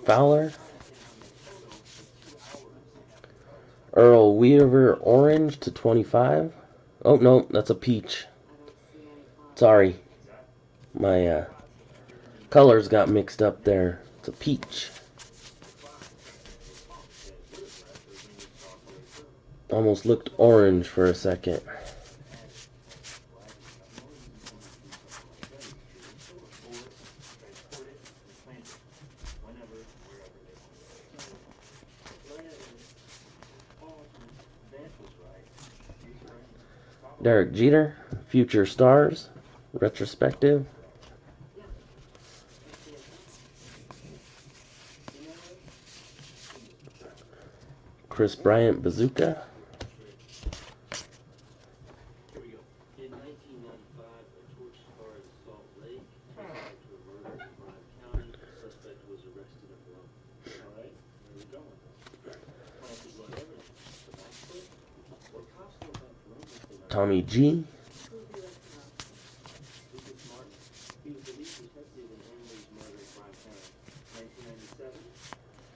S1: Fowler. Earl Weaver orange to 25. Oh, no, that's a peach. Sorry. My colors got mixed up there. It's a peach. Almost looked orange for a second. Derek Jeter, Future Stars, retrospective. Chris Bryant, Bazooka.
S4: Here we go. In 1995, a torch car in Salt Lake testified to a murder in Bryan County. The suspect was arrested and blown. All right, where are we going? Plan to run evidence. The backfoot? What cops know about drones if they not
S1: Tommy G.
S4: Lucas Martin. He was the lead detective in Emily's murder in Bryan County. 1997.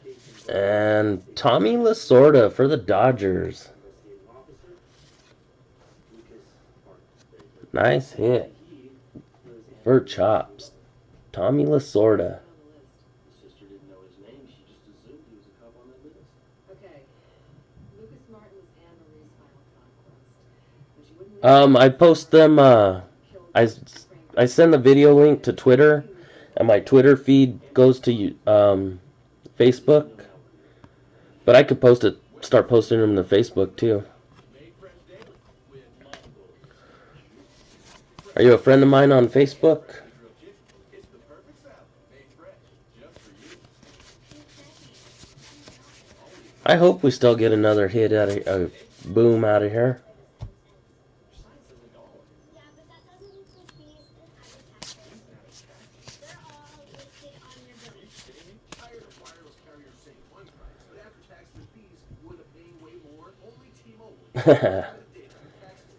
S4: Case involving
S1: And Tommy Lasorda for the Dodgers.
S4: investigating officer. Lucas Martin. Very good.
S1: Nice hit
S4: He was
S1: for chops. Tommy Lasorda.
S4: His sister didn't know his name. She just assumed he was a cop on that list.
S5: Okay. Lucas Martin was Anne Marie's final conquest. When she wouldn't
S1: I post them, I send the video link to Twitter, and my Twitter feed goes to Facebook. But I could start posting them to Facebook too. Are you a friend of mine on Facebook? I hope we still get another hit out of boom out of here.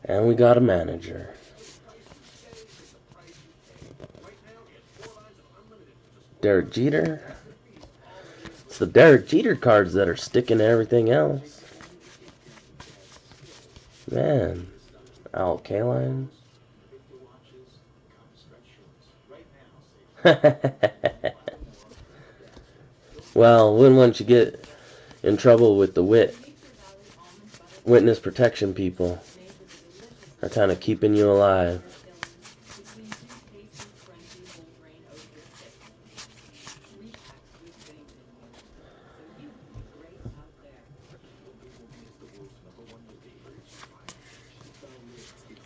S1: And we got a manager. Derek Jeter. It's the Derek Jeter cards that are sticking to everything else. Man. Al Kaline. Well, wouldn't want you get in trouble with the witness protection people. They're kind of keeping you alive.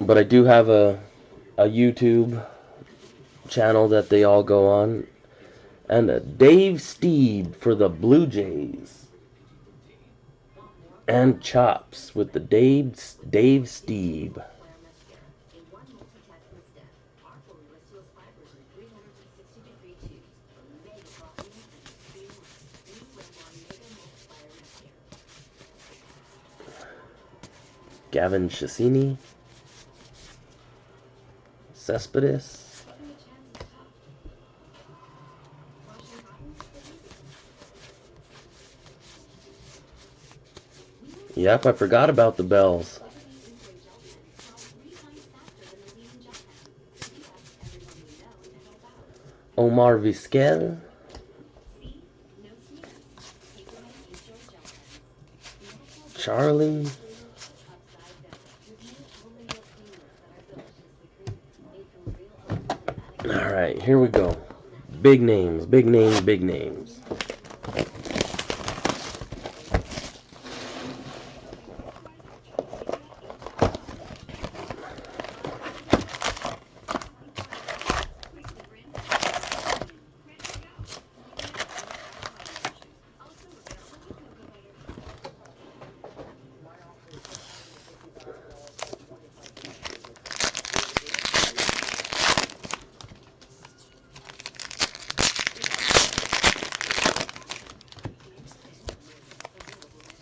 S1: But I do have a YouTube channel that they all go on, and a Dave Steeb for the Blue Jays, and Chops with the Dave Steeb.
S8: In one multitasking step, our fully listless fibers in 360-degree tubes for mega volume and extreme light. New Revlon Mega Multiplier Mascara.
S1: Gavin Chasini, Cespedes.
S8: Taking a chance is tough. Washing cotton is easy.
S1: Yep, I forgot about the bells.
S8: Liberty Inspray Gel Pen solves 3 times faster than the leading gel pen. So we asked everyone we know to help out.
S1: Omar Vizquel.
S8: See? No smears. Papermate Inspray Gel Pens.
S1: Charlie.
S8: Upside down. With new aluminum cleaners that are deliciously creamy. Made from real aluminum.
S1: Alright, here we go. Big names, big names, big names.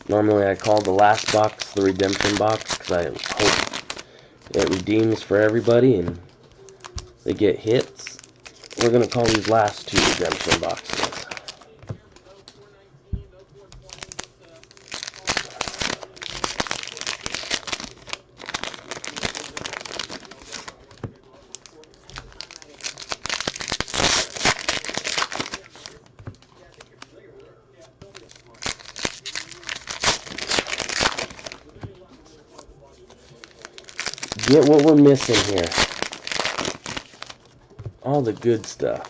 S1: Normally I call the last box the redemption box because I hope it redeems for everybody and they get hits. We're going to call these last 2 redemption boxes. Get what we're missing here. All the good stuff.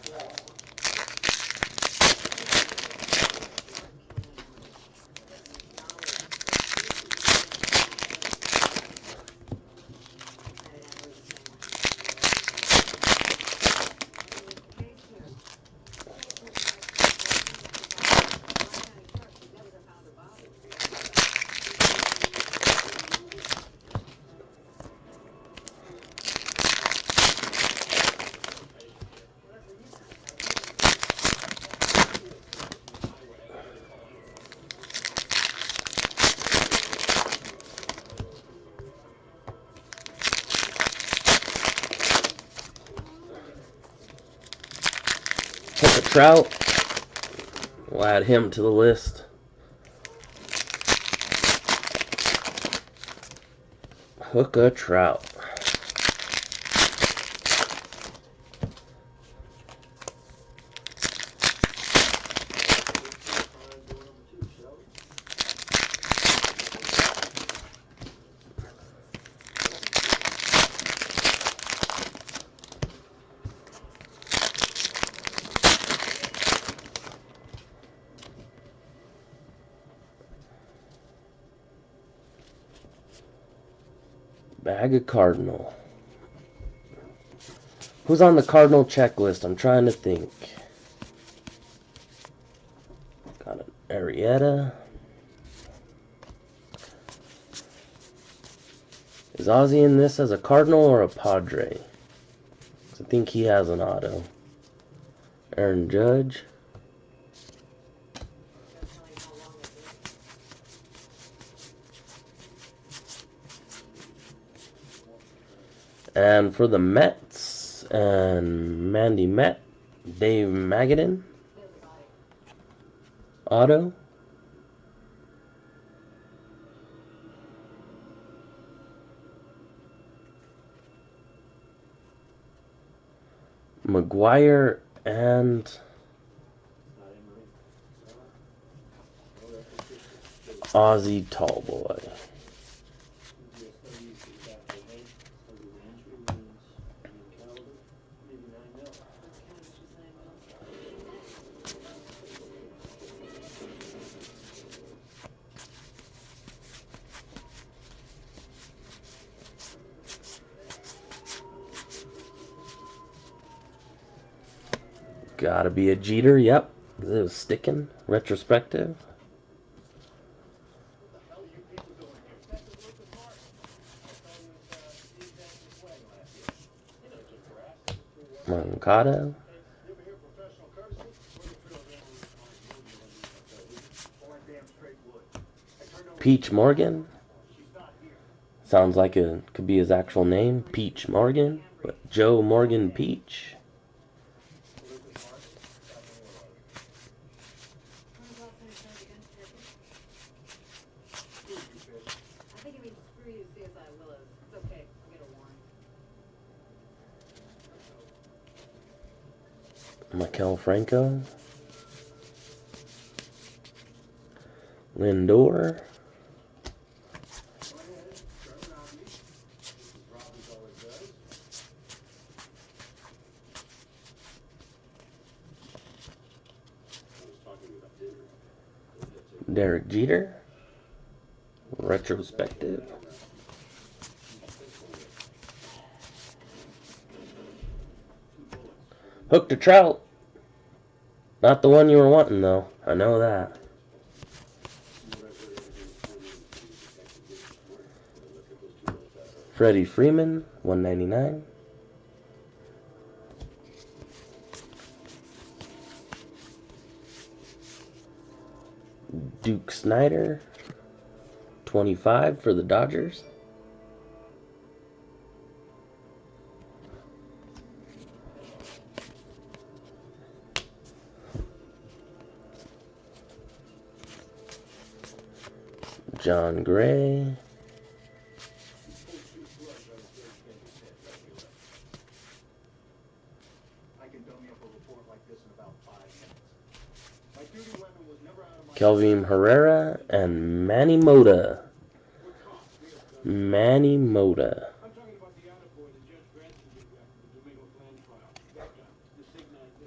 S1: Hook a Trout. We'll add him to the list. Hook a Trout. Bag of Cardinal. Who's on the Cardinal checklist? I'm trying to think. Got an Arrieta. Is Ozzy in this as a Cardinal or a Padre? I think he has an auto. Aaron Judge. And for the Mets and Mandy Met, Dave Magadan. Auto. McGuire and Ozzy Tallboy. Gotta be a Jeter, yep. It was sticking. Retrospective. Moncada. Peach Morgan. Sounds like it could be his actual name, Peach Morgan. But Joe Morgan Peach.
S5: I think it means screw you, CSI Willows. It's okay. I'll get a warrant.
S1: Maikel Franco. Lindor. Derek Jeter. Retrospective. Hooked a Trout. Not the one you were wanting, though. I know that. Freddie Freeman, 199. Duke Snider, 25 for the Dodgers. John Gray. Kelvin Herrera and Manny Mota. Manny Mota.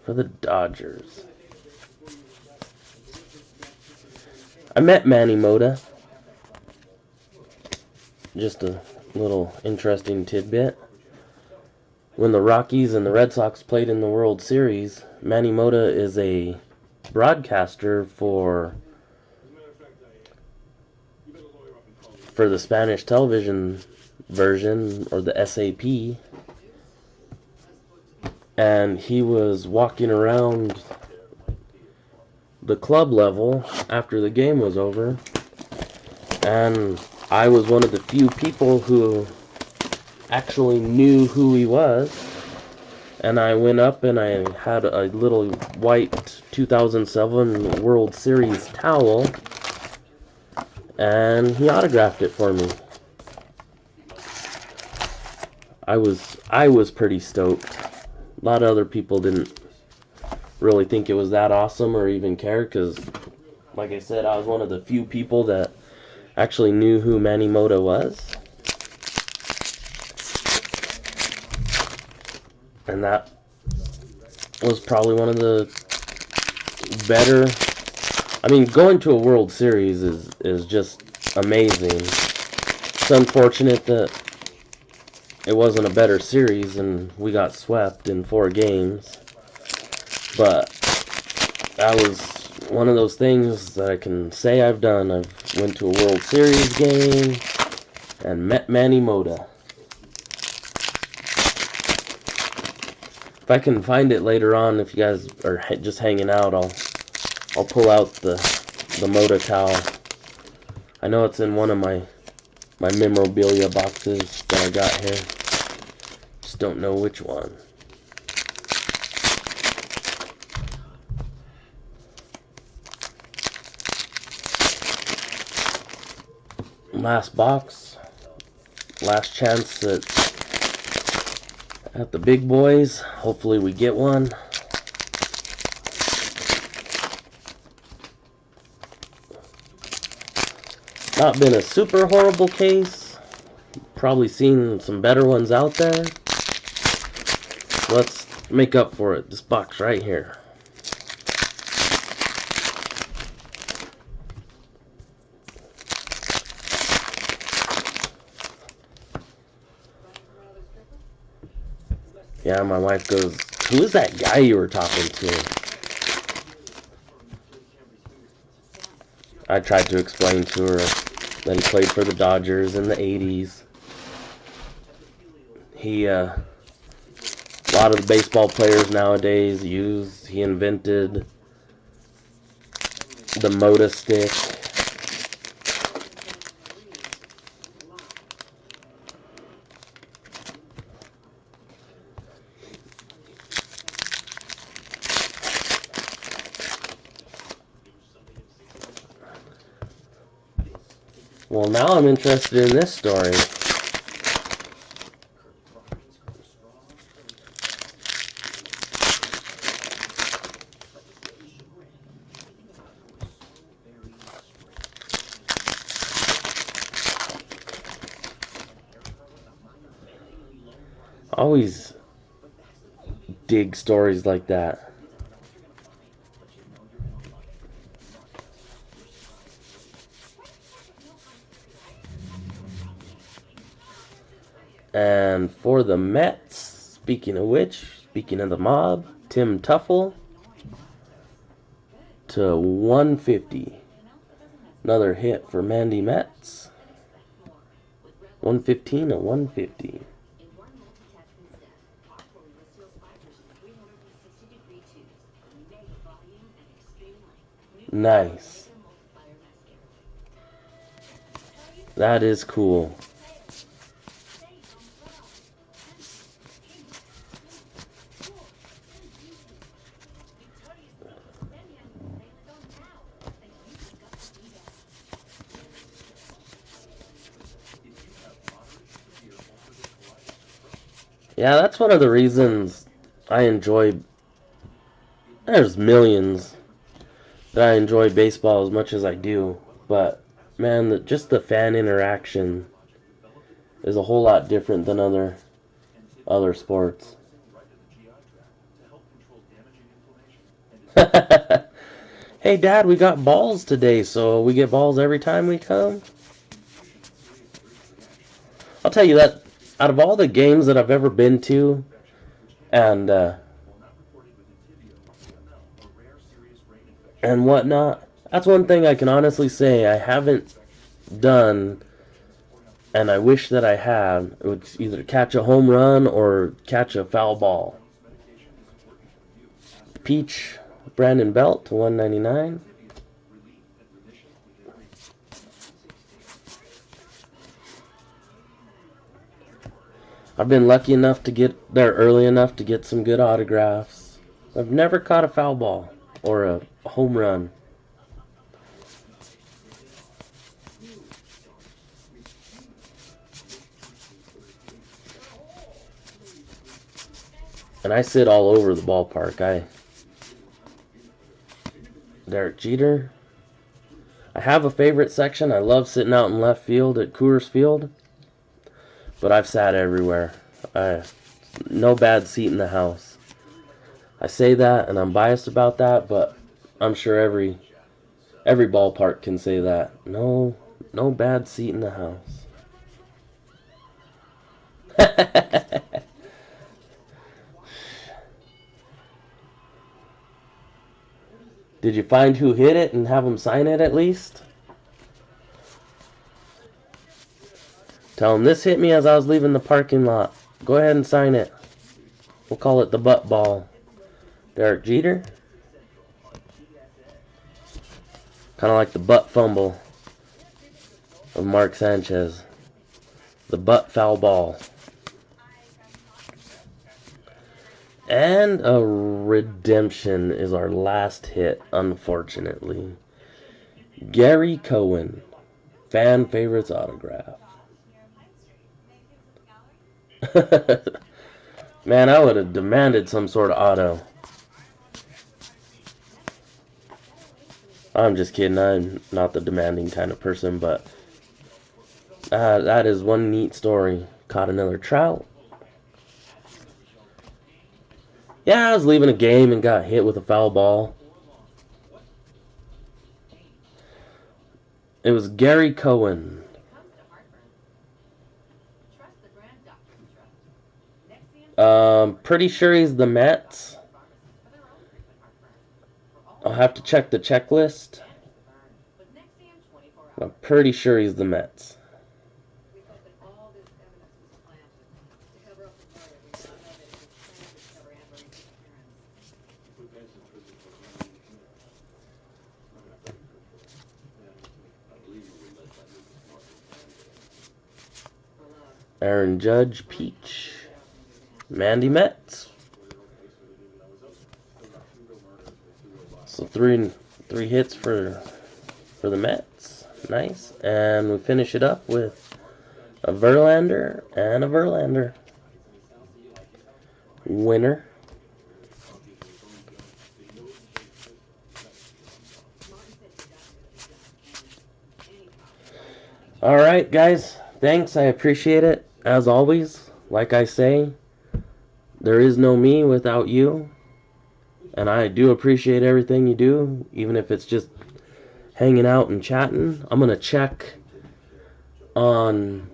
S1: For the Dodgers. I met Manny Mota. Just a little interesting tidbit. When the Rockies and the Red Sox played in the World Series, Manny Mota is a broadcaster for the Spanish television version, or the SAP, and he was walking around the club level after the game was over, and I was one of the few people who actually knew who he was. And I went up and I had a little white 2007 World Series towel, and he autographed it for me. I was pretty stoked. A lot of other people didn't really think it was that awesome or even care, because, like I said, I was one of the few people that actually knew who Manny Mota was. And that was probably one of the better... I mean, going to a World Series is just amazing. It's unfortunate that it wasn't a better series and we got swept in 4 games. But that was one of those things that I can say I've done. I've went to a World Series game and met Manny Mota. If I can find it later on, if you guys are just hanging out, I'll pull out the Mota towel. I know it's in one of my memorabilia boxes that I got here. Just don't know which one. Last box. Last chance at the big boys. Hopefully we get one. Not been a super horrible case. Probably seen some better ones out there. Let's make up for it. This box right here. Yeah, my wife goes Who is that guy you were talking to? I tried to explain to her that he played for the Dodgers in the 80s. A lot of the baseball players nowadays he invented the Moda stick. Well, now I'm interested in this story. Always dig stories like that. And for the Mets, speaking of the mob, Tim Tuffle to 150. Another hit for Mandy Mets. 115 to 150. Nice. That is cool. Yeah, that's one of the reasons I enjoy. There's millions that I enjoy baseball as much as I do, but man, just the fan interaction is a whole lot different than other sports. Hey, Dad, we got balls today, so we get balls every time we come. I'll tell you that out of all the games that I've ever been to, and whatnot, that's one thing I can honestly say I haven't done, and I wish that I had. It would either catch a home run or catch a foul ball. Peach Brandon Belt to 199. I've been lucky enough to get there early enough to get some good autographs. I've never caught a foul ball or a home run. And I sit all over the ballpark. Derek Jeter. I have a favorite section. I love sitting out in left field at Coors Field. But I've sat everywhere. No bad seat in the house. I say that, and I'm biased about that, but I'm sure every ballpark can say that. No bad seat in the house. Did you find who hit it and have them sign it at least? Tell them this hit me as I was leaving the parking lot. Go ahead and sign it. We'll call it the butt ball. Derek Jeter. Kind of like the butt fumble of Mark Sanchez. The butt foul ball. And a redemption is our last hit, unfortunately. Gary Cohen. Fan favorites autograph. Man, I would have demanded some sort of auto. I'm just kidding. I'm not the demanding kind of person, but that is one neat story. Caught another trout. Yeah, I was leaving a game and got hit with a foul ball. It was Gary Cohen. pretty sure he's the Mets. I'll have to check the checklist. I'm pretty sure he's the Mets.
S5: We thought that all this evidence was planted to cover up the murder. We now know that it was planned to cover Anne Marie's disappearance.
S4: Put Benson in prison for running the community. I'm not ready for it. Yeah, unbelievably led by Lucas Martin
S5: For love.
S1: Aaron Judge, Peach, Mandy Metz. So three hits for the Mets. Nice. And we finish it up with a Verlander and a Verlander. Winner. Alright, guys. Thanks. I appreciate it. As always, like I say, there is no me without you. And I do appreciate everything you do, even if it's just hanging out and chatting. I'm going to check on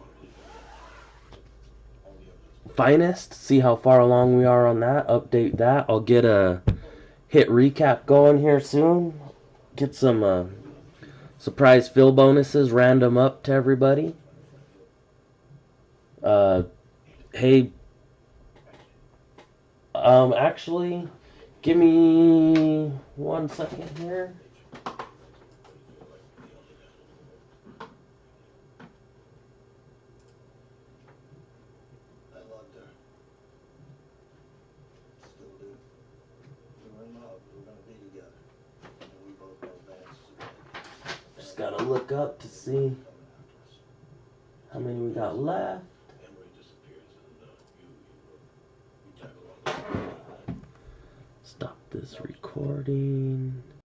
S1: Finest, see how far along we are on that, update that. I'll get a hit recap going here soon. Get some surprise fill bonuses, random up to everybody. Hey, actually, give me 1 second here.
S9: I loved her. Still do. We were in love. We were going to be together. And we both know Vance is a bad
S1: Just gotta look up to see how many we got left.
S4: Emery disappears, and you tag along.
S1: Stop this recording.